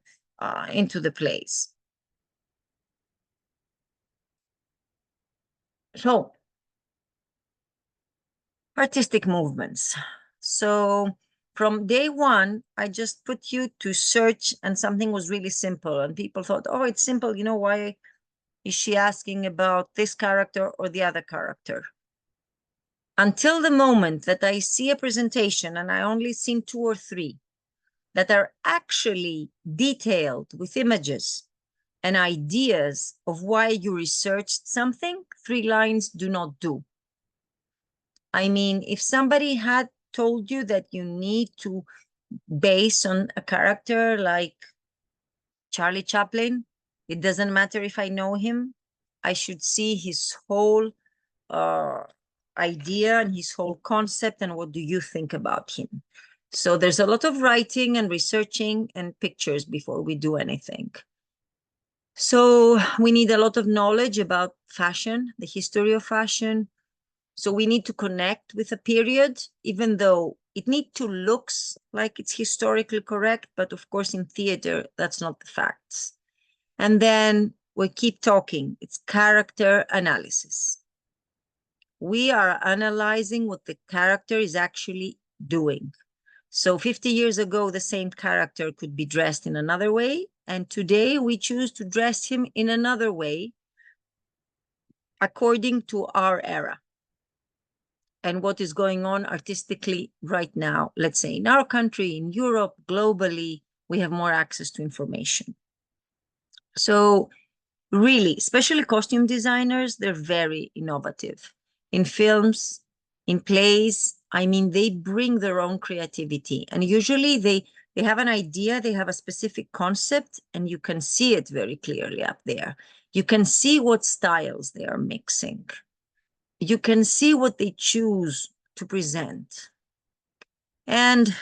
plays. So artistic movements. So from day one, I just put you to search and something was really simple. And people thought, oh, it's simple. You know, why is she asking about this character or the other character? Until the moment that I see a presentation, and I only seen 2 or 3, that are actually detailed with images and ideas of why you researched something, 3 lines do not do. I mean, if somebody had told you that you need to base on a character like Charlie Chaplin, it doesn't matter if I know him, I should see his whole idea and his whole concept, and what do you think about him? So there's a lot of writing and researching and pictures before we do anything. So we need a lot of knowledge about fashion, the history of fashion. So we need to connect with a period, even though it needs to look like it's historically correct, but of course in theater, that's not the facts. And then we keep talking, it's character analysis. We are analyzing what the character is actually doing. So 50 years ago, the same character could be dressed in another way. And today we choose to dress him in another way according to our era and what is going on artistically right now. Let's say in our country, in Europe, globally, we have more access to information. So really, especially costume designers, they're very innovative. In films, in plays, I mean, they bring their own creativity. And usually they have an idea, they have a specific concept, and you can see it very clearly up there. You can see what styles they are mixing. You can see what they choose to present. And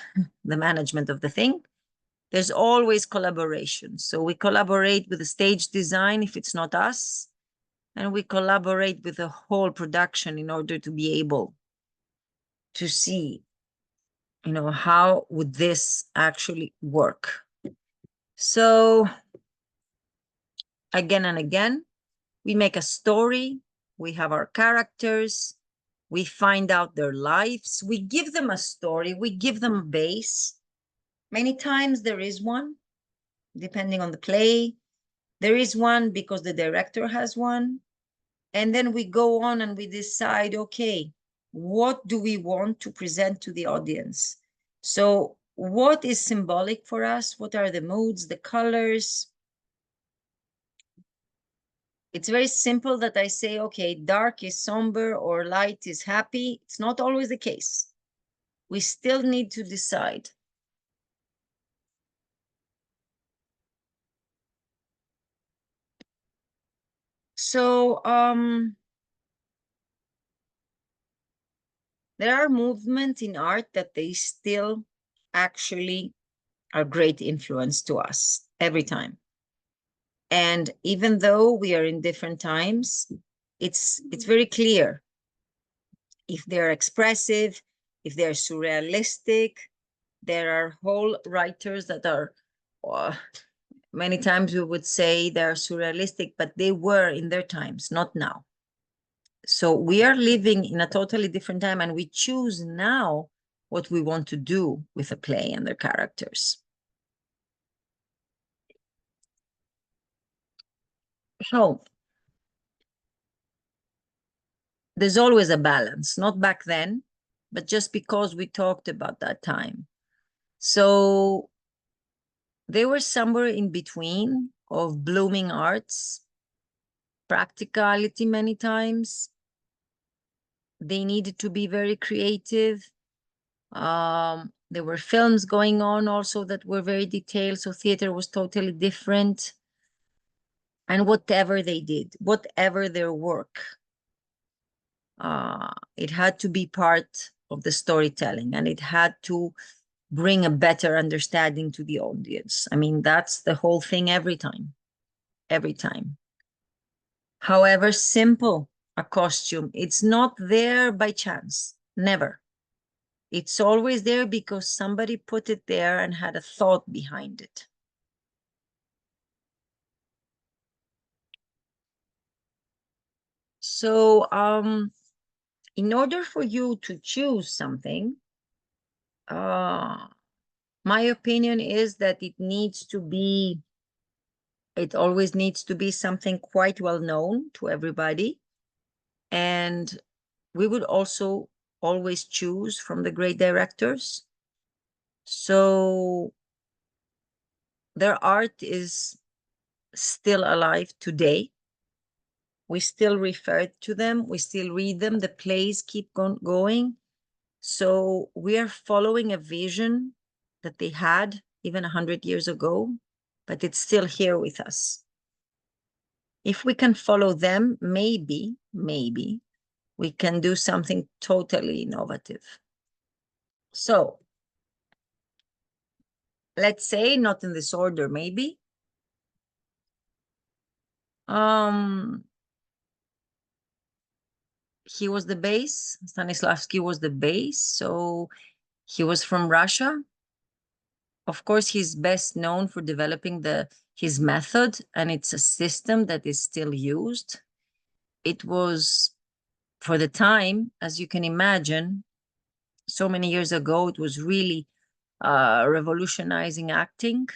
the management of the thing, there's always collaboration. So we collaborate with the stage design if it's not us, and we collaborate with the whole production in order to be able to see, you know, how would this actually work. So again and again, we make a story, we have our characters, we find out their lives, we give them a story, we give them a base. Many times there is one, depending on the play. There is one because the director has one. And then we go on and we decide, okay, what do we want to present to the audience? So what is symbolic for us? What are the moods, the colors? It's very simple that I say, okay, dark is somber or light is happy. It's not always the case. We still need to decide. So there are movements in art that they still actually are great influence to us every time. And even though we are in different times, it's very clear if they're expressive, if they're surrealistic. There are whole writers that are, many times we would say they're surrealistic, but they were in their times, not now. So we are living in a totally different time, and we choose now what we want to do with a play and their characters. So there's always a balance, not back then, but just because we talked about that time. So They were somewhere in between of blooming arts, practicality many times. They needed to be very creative. There were films going on also that were very detailed, so theater was totally different. And whatever they did, whatever their work, it had to be part of the storytelling, and it had to bring a better understanding to the audience. I mean, that's the whole thing every time, every time. However simple a costume, it's not there by chance, never. It's always there because somebody put it there and had a thought behind it. So, in order for you to choose something, my opinion is that it always needs to be something quite well known to everybody. And we would also always choose from the great directors. So their art is still alive today. We still refer to them. We still read them. The plays keep going. So we are following a vision that they had even 100 years ago, but it's still here with us. If we can follow them, maybe we can do something totally innovative. So let's say, not in this order, maybe. He was the base. Stanislavski was the base. So he was from Russia. Of course, he's best known for developing his method, and it's a system that is still used. It was, for the time, as you can imagine, so many years ago, it was really revolutionizing acting.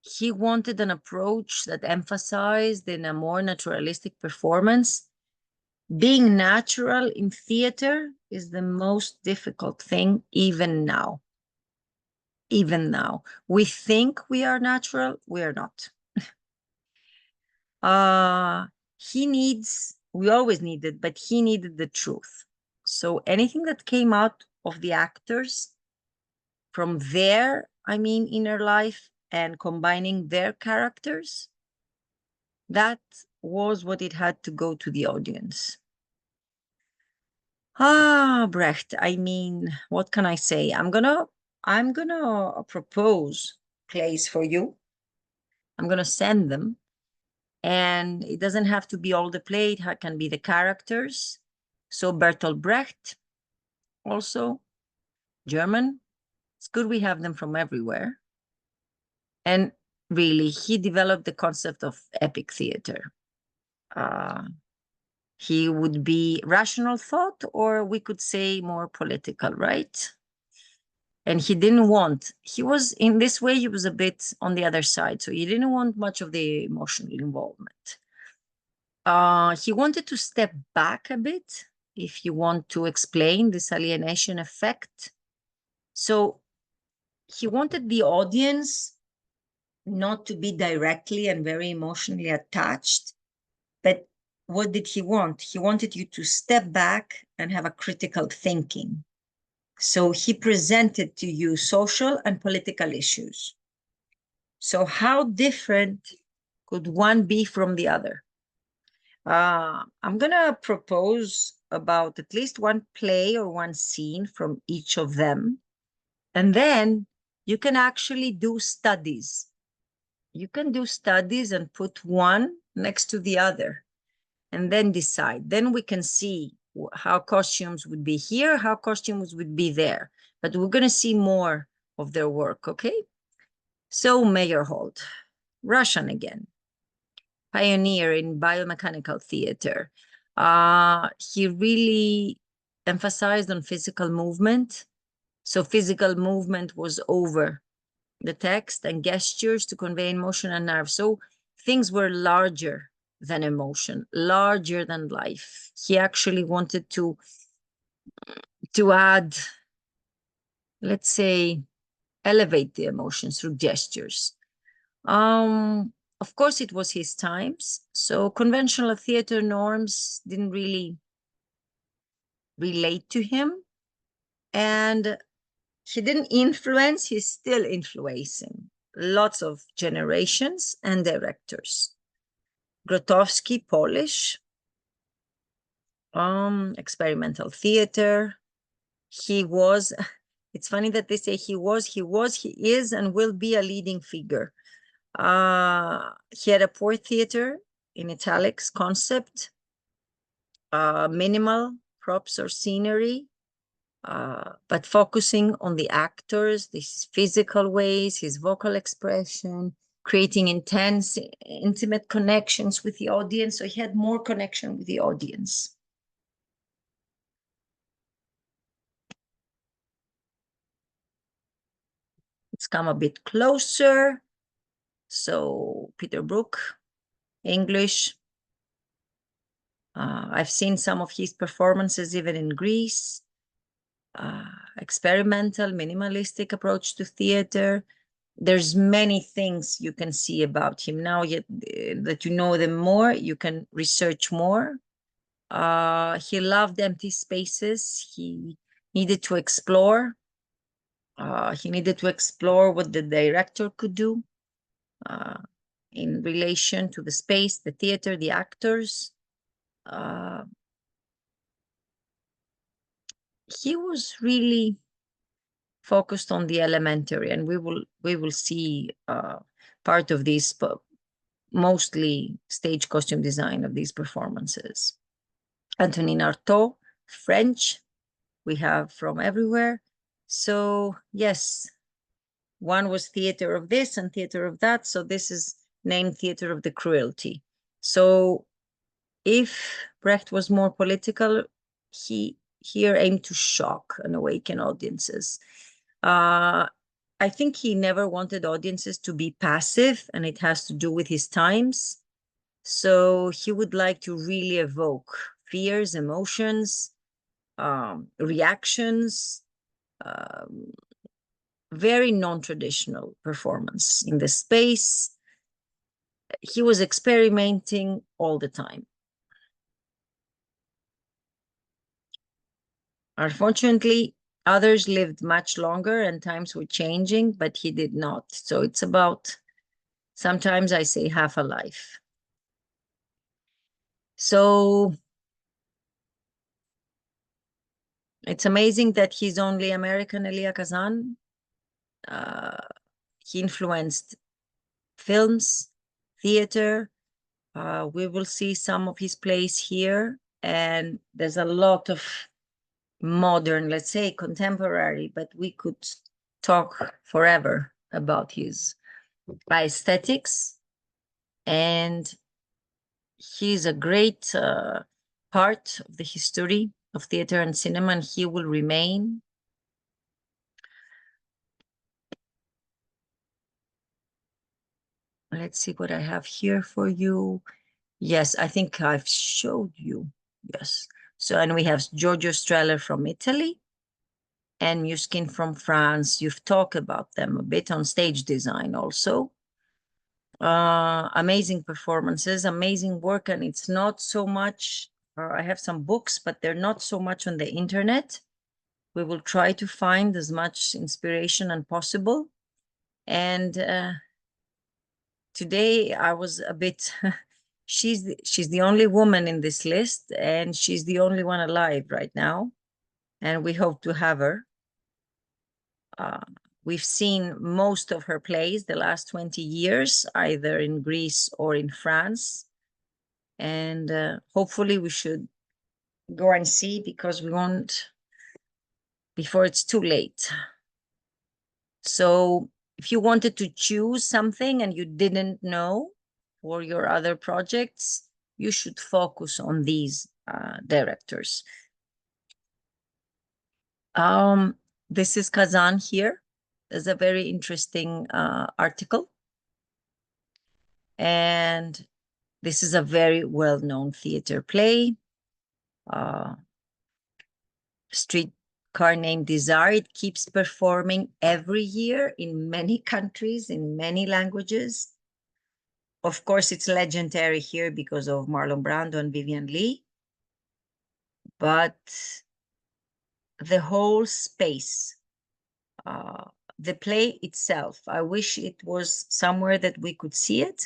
He wanted an approach that emphasized in a more naturalistic performance. Being natural in theater is the most difficult thing, even now. Even now. We think we are natural, we are not. We always needed, but he needed the truth. So anything that came out of the actors from their, inner life and combining their characters, that was what it had to go to the audience. Brecht, what can I say? I'm gonna propose plays for you. I'm gonna send them. And it doesn't have to be all the play, it can be the characters. So Bertolt Brecht, also German. It's good we have them from everywhere. And really, he developed the concept of epic theater. He would be rational thought, or we could say more political, right? And he was in this way, he was a bit on the other side. So he didn't want much of the emotional involvement. He wanted to step back a bit, if you want to explain this alienation effect. So he wanted the audience not to be directly and very emotionally attached, but what did he want? He wanted you to step back and have a critical thinking. So he presented to you social and political issues. So how different could one be from the other? I'm gonna propose about at least one play or one scene from each of them. And then you can actually do studies. You can do studies and put one next to the other and then decide. Then we can see how costumes would be here, how costumes would be there. But we're gonna see more of their work, okay? So Meyerhold, Russian again. Pioneer in biomechanical theater. He really emphasized on physical movement. So physical movement was over the text and gestures to convey emotion and nerve. So things were larger than emotion, larger than life. He actually wanted to add, let's say, elevate the emotions through gestures. Of course, it was his times, so conventional theater norms didn't really relate to him, and he didn't influence, he's still influencing lots of generations and directors. Grotowski, Polish, experimental theater. He was, it's funny that they say he is, and will be a leading figure. He had a poor theater in italics concept, minimal props or scenery, but focusing on the actors, his physical ways, his vocal expression, creating intense, intimate connections with the audience. So he had more connection with the audience. Let's come a bit closer. So Peter Brook, English. I've seen some of his performances even in Greece. Experimental, minimalistic approach to theater. There's many things you can see about him now. That you know them more, you can research more. He loved empty spaces. He needed to explore. He needed to explore what the director could do in relation to the space, the theater, the actors. He was really focused on the elementary, and we will see part of this, but mostly stage costume design of these performances. Antonin Artaud, French, we have from everywhere. So yes, one was theater of this and theater of that. So this is named Theater of the Cruelty. So if Brecht was more political, he here aimed to shock and awaken audiences. I think he never wanted audiences to be passive, and it has to do with his times. So he would like to really evoke fears, emotions, reactions, very non-traditional performance in the space. He was experimenting all the time. Unfortunately, others lived much longer and times were changing, but he did not. So it's about, sometimes I say, half a life. So it's amazing that he's only American, Elia Kazan. He influenced films, theater. We will see some of his plays here, and there's a lot of modern, let's say contemporary, but we could talk forever about his aesthetics. And he's a great part of the history of theater and cinema, and he will remain. Let's see what I have here for you. Yes, I think I've showed you. Yes. So, and we have Giorgio Strehler from Italy and Muskin from France. You've talked about them a bit on stage design also. Amazing performances, amazing work, and it's not so much, I have some books, but they're not so much on the internet. We will try to find as much inspiration as possible. And today I was a bit, she's the only woman in this list, and she's the only one alive right now. And we hope to have her. We've seen most of her plays the last 20 years, either in Greece or in France. And hopefully we should go and see, because we won't, before it's too late. So if you wanted to choose something and you didn't know for your other projects, you should focus on these directors. This is Kazan here. There's a very interesting article. And this is a very well-known theater play, street car named Desire. It keeps performing every year in many countries, in many languages. Of course, it's legendary here because of Marlon Brando and Vivian Leigh. But the whole space, the play itself, I wish it was somewhere that we could see it,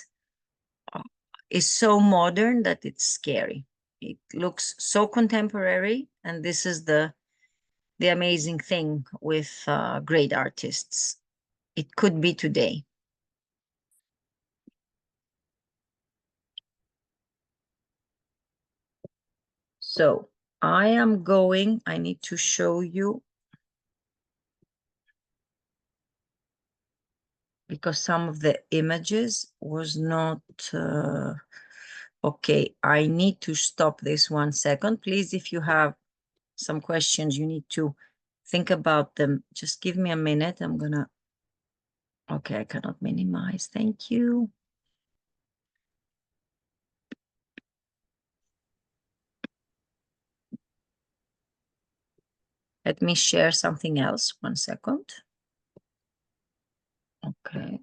is so modern that it's scary. It looks so contemporary, and this is the amazing thing with great artists. It could be today. So I need to show you, because some of the images was not, okay, I need to stop this 1 second. Please, if you have some questions, you need to think about them. Just give me a minute. I'm gonna, okay, I cannot minimize. Thank you. Let me share something else. 1 second. Okay.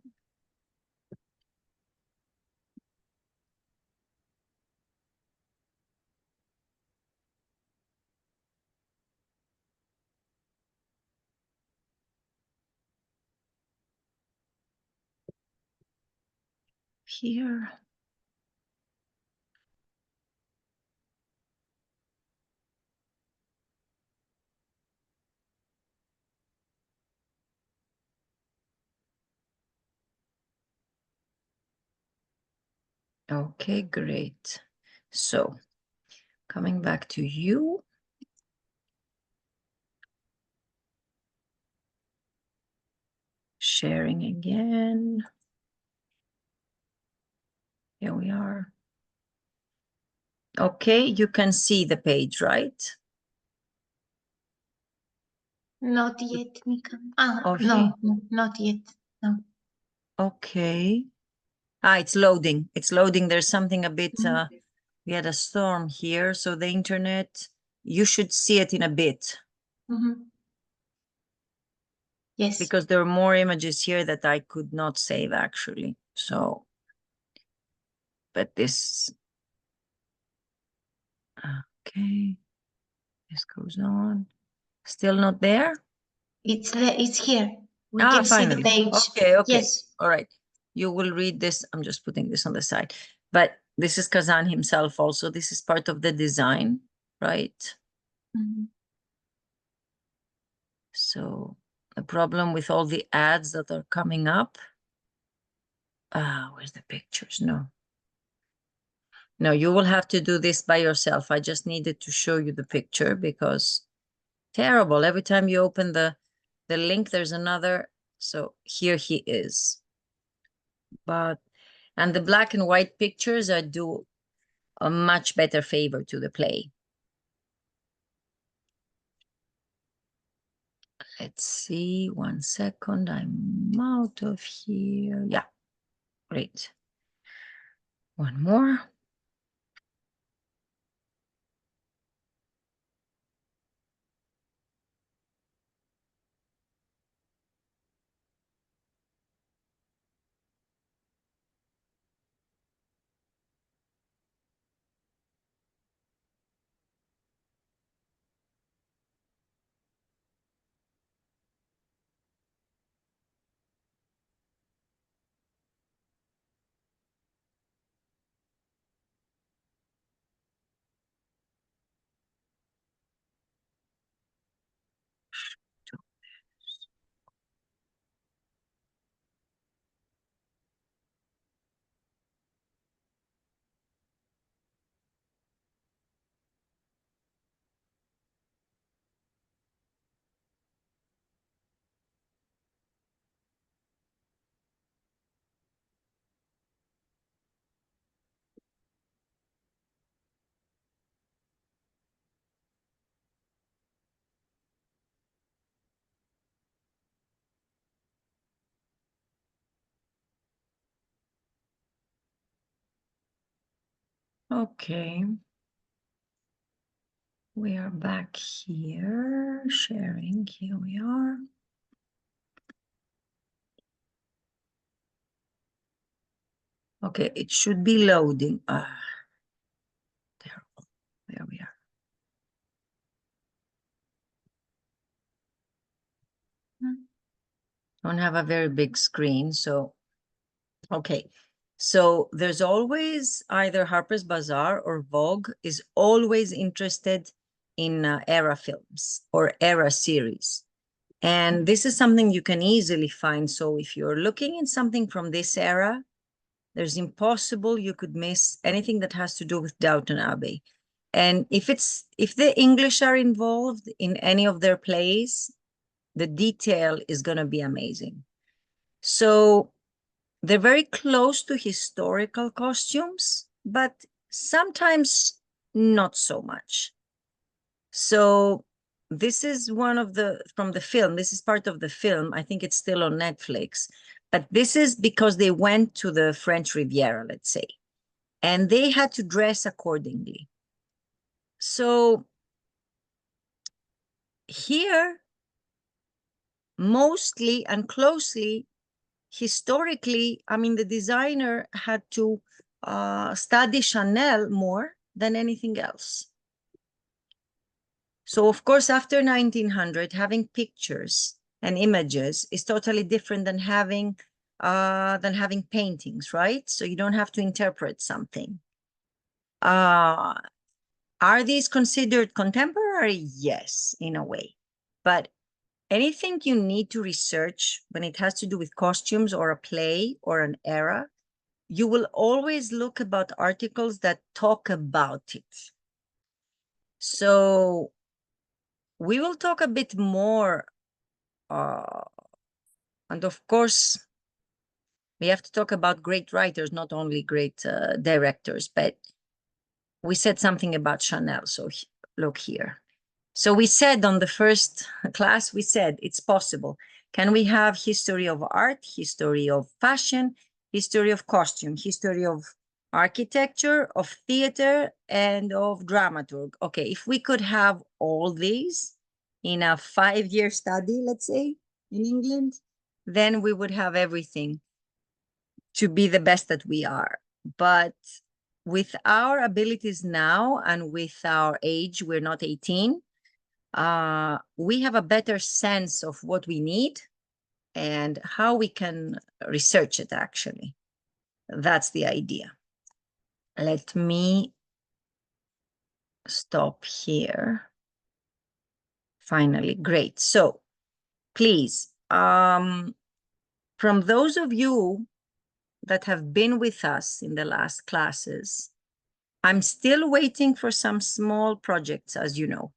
Here. Okay, great. So coming back to you. Sharing again. Here we are. Okay, you can see the page, right? Not yet, Mika. Oh, No, not yet. No. Okay. It's loading. It's loading. There's something a bit, Mhm. we had a storm here, so the internet, you should see it in a bit. Mhm. Yes. Because there are more images here that I could not save actually. So, but this, okay, this goes on. Still not there? It's here. We can Finally. see the page. Okay, okay. Yes. All right. You will read this. I'm just putting this on the side. But this is Kazan himself also. This is part of the design, right? Mhm. So the problem with all the ads that are coming up. Where's the pictures? No. No, you will have to do this by yourself. I just needed to show you the picture because terrible. Every time you open the link, there's another. So here he is. And the black and white pictures do a much better favor to the play. Let's see, 1 second. I'm out of here. Yeah, great. One more. Okay. We are back here, sharing, here we are. Okay, it should be loading. Terrible. There we are. Don't have a very big screen, so okay. So there's always either Harper's Bazaar or Vogue is always interested in era films or era series. And this is something you can easily find. So if you're looking in something from this era, there's impossible you could miss anything that has to do with Downton Abbey. And if the English are involved in any of their plays, the detail is going to be amazing. So they're very close to historical costumes, but sometimes not so much. So this is one of from the film. This is part of the film. I think it's still on Netflix. But this is because they went to the French Riviera, let's say, and they had to dress accordingly. So here, mostly and closely, historically, I mean, the designer had to study Chanel more than anything else. So, of course, after 1900, having pictures and images is totally different than having paintings, right? So you don't have to interpret something. Are these considered contemporary? Yes, in a way. But anything you need to research when it has to do with costumes or a play or an era, you will always look about articles that talk about it. So we will talk a bit more. And of course, we have to talk about great writers, not only great directors, but we said something about Chanel. So look here. So we said on the first class, we said it's possible. Can we have history of art, history of fashion, history of costume, history of architecture, of theater, and of dramaturg? Okay, if we could have all these in a 5-year study, let's say, in England, then we would have everything to be the best that we are. But with our abilities now and with our age, we're not 18, we have a better sense of what we need and how we can research it, actually. That's the idea. Let me stop here. Finally, great. So please, from those of you that have been with us in the last classes, I'm still waiting for some small projects, as you know.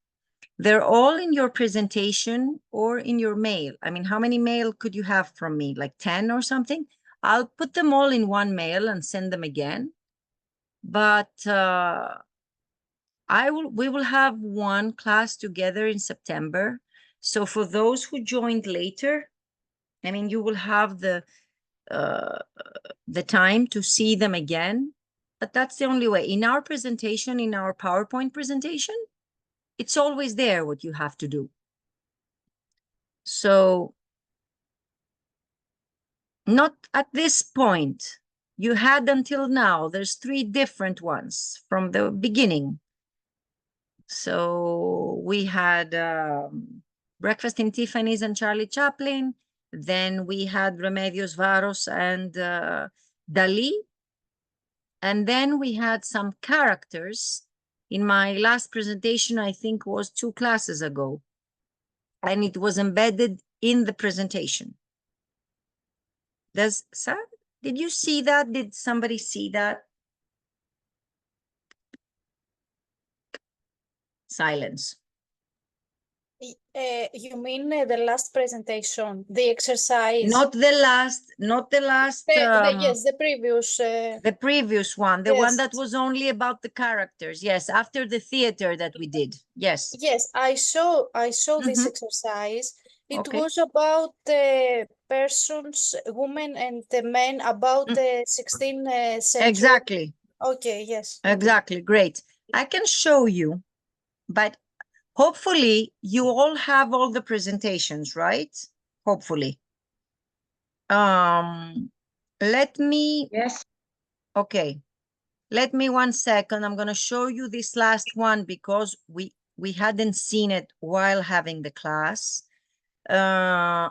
They're all in your presentation or in your mail. I mean, how many mail could you have from me? Like 10 or something? I'll put them all in one mail and send them again. But we will have one class together in September. So for those who joined later, I mean, you will have the time to see them again. But that's the only way. In our presentation, in our PowerPoint presentation, it's always there what you have to do. So not at this point. You had until now, there's 3 different ones from the beginning. So we had Breakfast in Tiffany's and Charlie Chaplin. Then we had Remedios Varos and Dali. And then we had some characters. In my last presentation, I think was 2 classes ago. And it was embedded in the presentation. Did you see that? Did somebody see that? Silence. You mean the last presentation, the exercise? Not the last. Yes, the previous. The previous one, the one that Yes. was only about the characters. Yes, after the theater that we did. Yes. Yes, I saw this exercise. It Okay. was about the persons, women and the men about the 16th century. Exactly. Okay, yes. Exactly. Great. I can show you, but hopefully you all have all the presentations, right? Hopefully. Let me, Yes. okay. Let me 1 second. I'm going to show you this last one because we hadn't seen it while having the class. I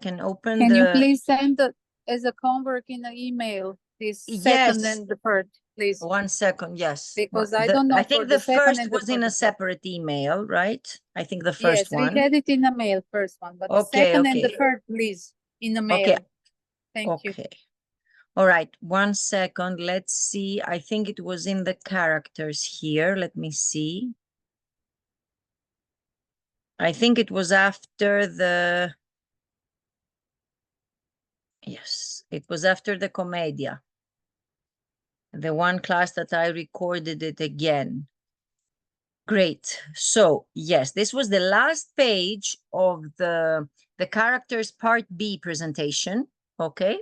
can open Can you the, please send it as a homework in an email, this second yes, and the third, please? 1 second, yes. Because I don't know I for think the the second first and the was in third. a separate email, right? I think the Yes, first one. we had it in a mail, first one, but the Okay, second and the okay. third, please, in a mail. Okay, Thank you. okay. All right, 1 second. Let's see. I think it was in the characters here. Let me see. I think it was after the, yes, it was after the Commedia. The one class that I recorded it again. Great. So yes, this was the last page of the characters part B presentation. Okay.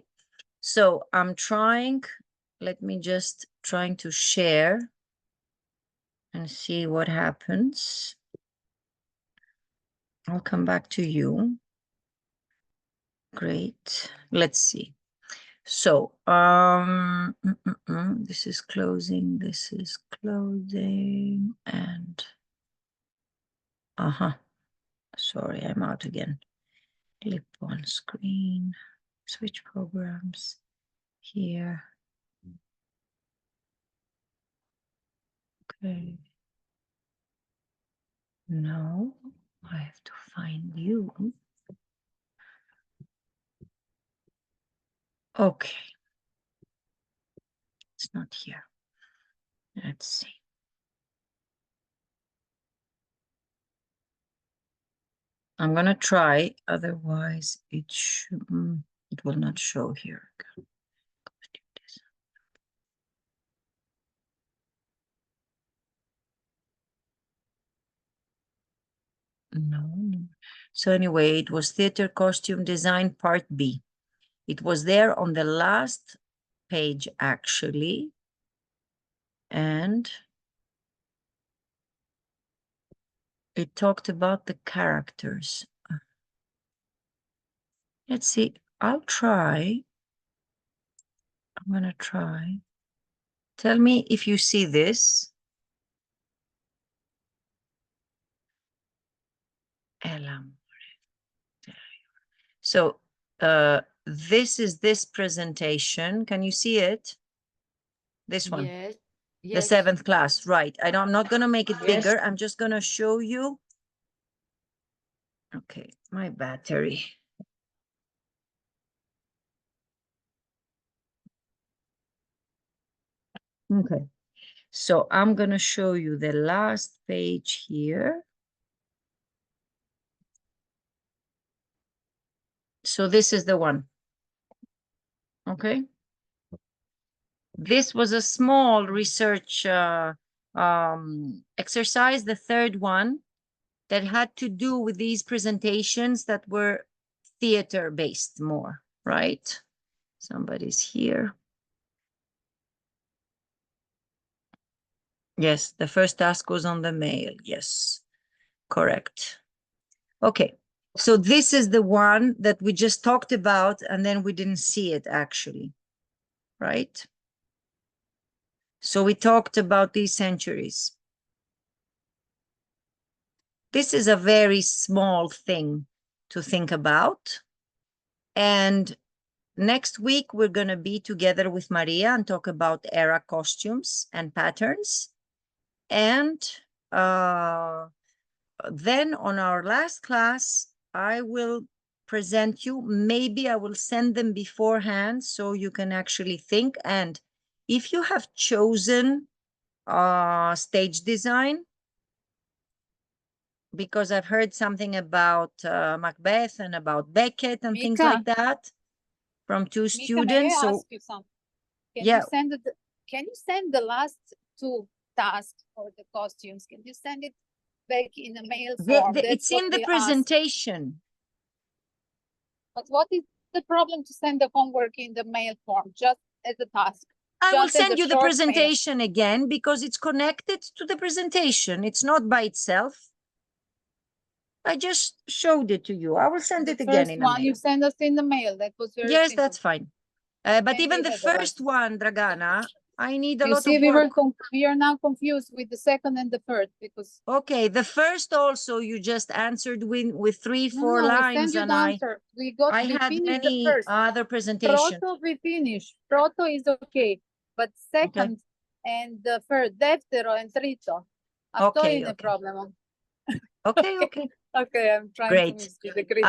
So I'm trying, let me just trying to share and see what happens. I'll come back to you. Great. Let's see. So, this is closing, and, sorry, I'm out again. Clip on screen, switch programs, here. Okay. No, I have to find you. Okay. It's not here. Let's see. I'm gonna try, otherwise it will not show here. No. So anyway, it was theater costume design part B. It was there on the last page actually. And it talked about the characters. Let's see, I'll try. I'm gonna try. Tell me if you see this. So this is this presentation. Can you see it? This one. Yes. The 7th class, right? I'm not gonna make it Yes. bigger. I'm just gonna show you. Okay, my battery. Okay, so I'm gonna show you the last page here. So this is the one. Okay. This was a small research exercise, the third one, that had to do with these presentations that were theater based more, right? Somebody's here. Yes, the first task was on the mail. Yes, correct. Okay, so this is the one that we just talked about and then we didn't see it actually, right? So we talked about these centuries. This is a very small thing to think about. And next week, we're going to be together with Maria and talk about era costumes and patterns. And then on our last class, I will present you. Maybe I will send them beforehand so you can actually think. And if you have chosen stage design, because I've heard something about Macbeth and about Beckett and things Mika. like that from two Mika, may students. I So ask you something? Can yeah. you send the last 2 tasks for the costumes? Can you send it back in a mail form? It's in the presentation. But what is the problem to send the homework in the mail form, just as a task? I will Just in send you the short mail. presentation again because it's connected to the presentation. It's not by itself. I just showed it to you. I will send The it again first in a one you mail. send us in the mail. That was very Yes, simple. that's fine. But Can even be the better, but- first one, Dragana, I need a You lot see, of we work. we are now confused with the second and the third because Okay, the first also you just answered with three, no, four no, we lines, send you and the answer. We had finished the many first. other presentations. Proto we finish. Proto is okay, but second and the third, deftero and trito. A to Okay, είναι okay. πρόβλημα. Okay, okay. Okay, I'm trying Great. to mislead the Greek.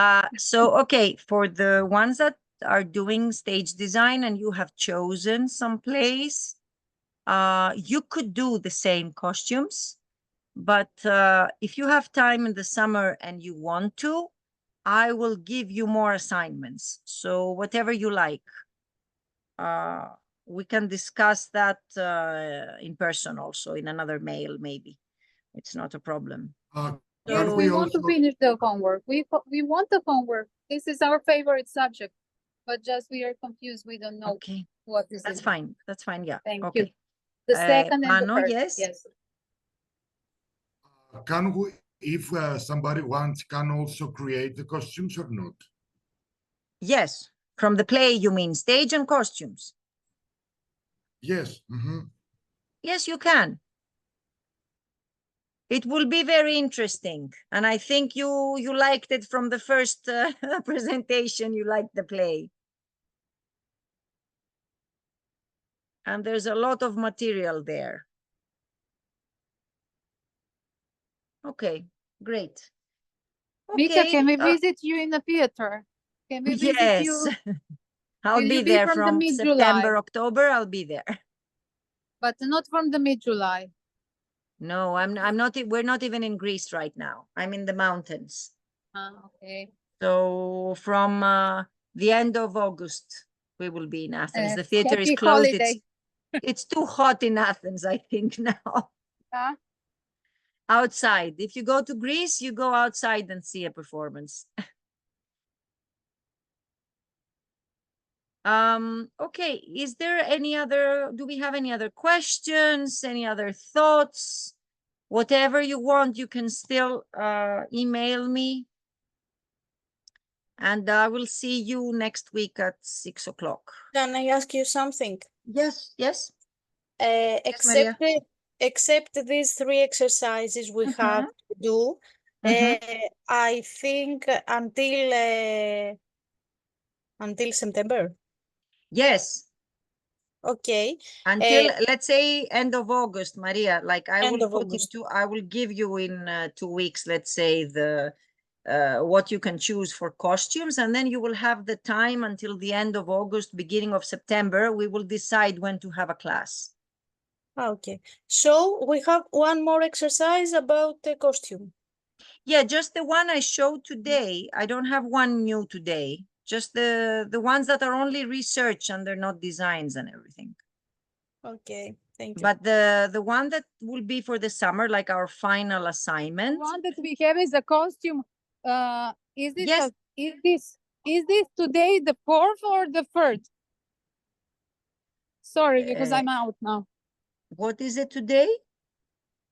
So, okay, for the ones that are doing stage design and you have chosen some place, you could do the same costumes, but if you have time in the summer and you want to, I will give you more assignments. So whatever you like. We can discuss that in person also in another mail, maybe. It's not a problem. Yes, Can we we want to also, finish the homework. We want the homework. This is our favorite subject, but just we are confused. We don't know Okay, what is that's it. fine. That's fine. Yeah. Thank Okay. you. The second and the Mano, third. yes? Yes. can we, if somebody wants, can also create the costumes or not? Yes. From the play, you mean stage and costumes? Yes. Yes, you can. It will be very interesting. And I think you liked it from the first presentation. You liked the play. And there's a lot of material there. Okay, great. Mika, can we Okay, visit you in the theater? Can we visit yes. you? I'll Will be you be there from the from mid-July? September, October, I'll be there. But not from the mid-July. No, I'm not, we're not even in Greece right now. I'm in the mountains. Okay. So from the end of August, we will be in Athens. The theater is Happy closed. holiday. It's too hot in Athens, I think now. Huh? Outside. If you go to Greece, you go outside and see a performance. Okay, is there any other, do we have any other questions, any other thoughts? Whatever you want, you can still email me. And I will see you next week at 6 o'clock. Can I ask you something? Yes, yes. Except these three exercises we have to do, I think until September. Yes. Okay. Until let's say end of August, Maria. Like I End will of put August. into, I will give you in 2 weeks, let's say the what you can choose for costumes, and then you will have the time until the end of August, beginning of September. We will decide when to have a class. Okay. So we have one more exercise about the costume. Yeah, just the one I showed today. I don't have one new today. Just the ones that are only research and they're not designs and everything. Okay, thank you. But the one that will be for the summer, like our final The assignment. one that we have is a costume. Is this Yes. is this today the fourth or the third? Sorry, because I'm out now. What is it today?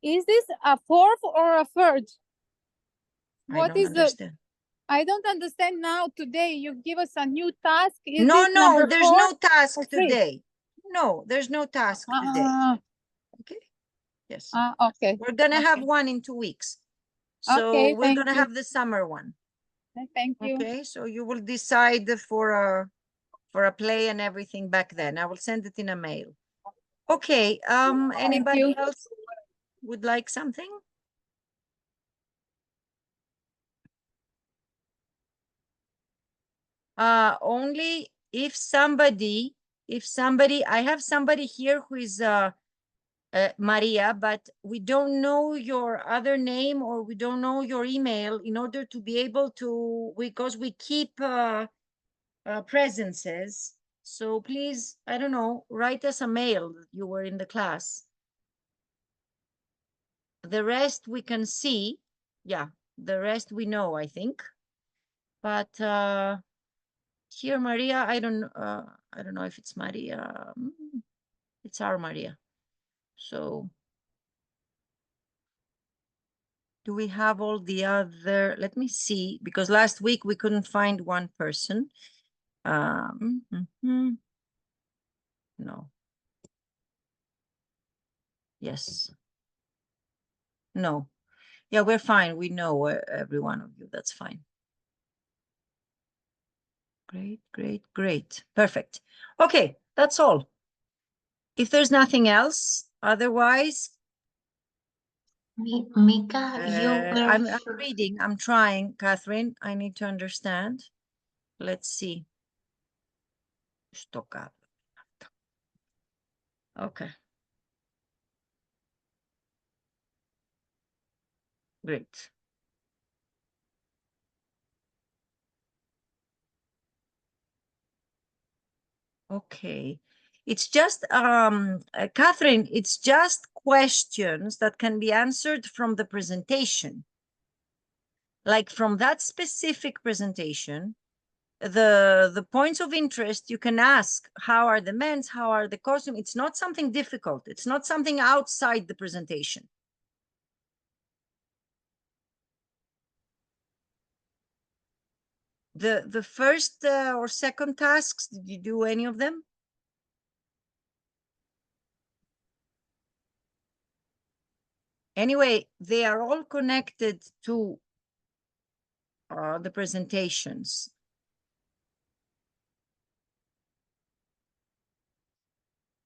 Is this a fourth or a third? I What don't is understand. I don't understand now. Today you give us a new task. Is No, this no, number there's 4 no task or 3? today. No, there's no task today. Okay. Yes. Okay. We're gonna have Okay. one in 2 weeks. So Okay, we're thank gonna you. have the summer one. Thank you. Okay, so you will decide for a play and everything back then. I will send it in a mail. Okay, anybody you. else would like something? Only if somebody, I have somebody here who is Maria, but we don't know your other name or we don't know your email in order to be able to, because we keep presences. So please, I don't know, write us a mail that you were in the class. The rest we can see. Yeah, the rest we know, I think. But here, Maria, I don't know if it's Maria. It's our Maria. So do we have all the other, let me see, because last week we couldn't find one person. No. Yes. No. Yeah, we're fine. We know every one of you. That's fine. Great, great, great. Perfect. Okay, that's all. If there's nothing else, otherwise, Mika, you were I'm reading. I'm trying, Catherine. I need to understand. Let's see. Stock up. Okay. Great. Okay. It's just, Catherine, it's just questions that can be answered from the presentation. Like from that specific presentation, the points of interest you can ask, how are the men's, how are the costume? It's not something difficult. It's not something outside the presentation. The first or second tasks, did you do any of them? Anyway, they are all connected to the presentations.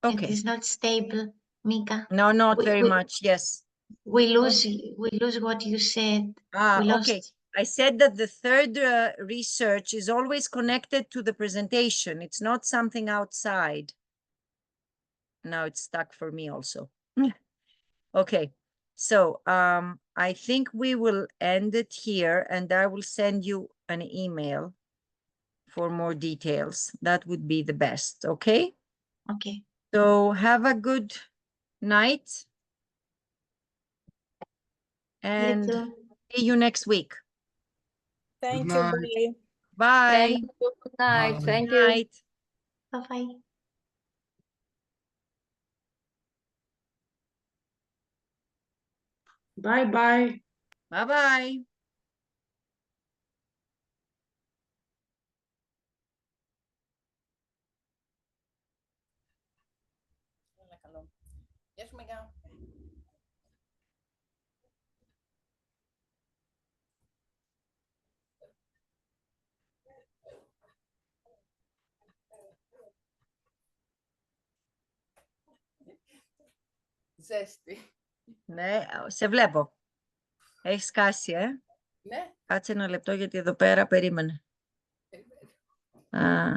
It Okay. is not stable, Mika. No, not We- very we- much. Yes. We lose what you said. Ah, We okay. lost. I said that the third research is always connected to the presentation. It's not something outside. Now it's stuck for me also. Okay. So I think we will end it here and I will send you an email for more details. That would be the best. Okay. Okay. So have a good night. And You too. see you next week. Thank you, night. bye. Bye. Thank you. Good night. Bye. Thank Good you. night. Bye-bye. Bye-bye. Bye-bye. Γεια σου, Μίκα. Ζέστη. Ναι, σε βλέπω. Έχεις σκάσει, Ναι. Κάτσε ένα λεπτό γιατί εδώ πέρα περίμενε. Α.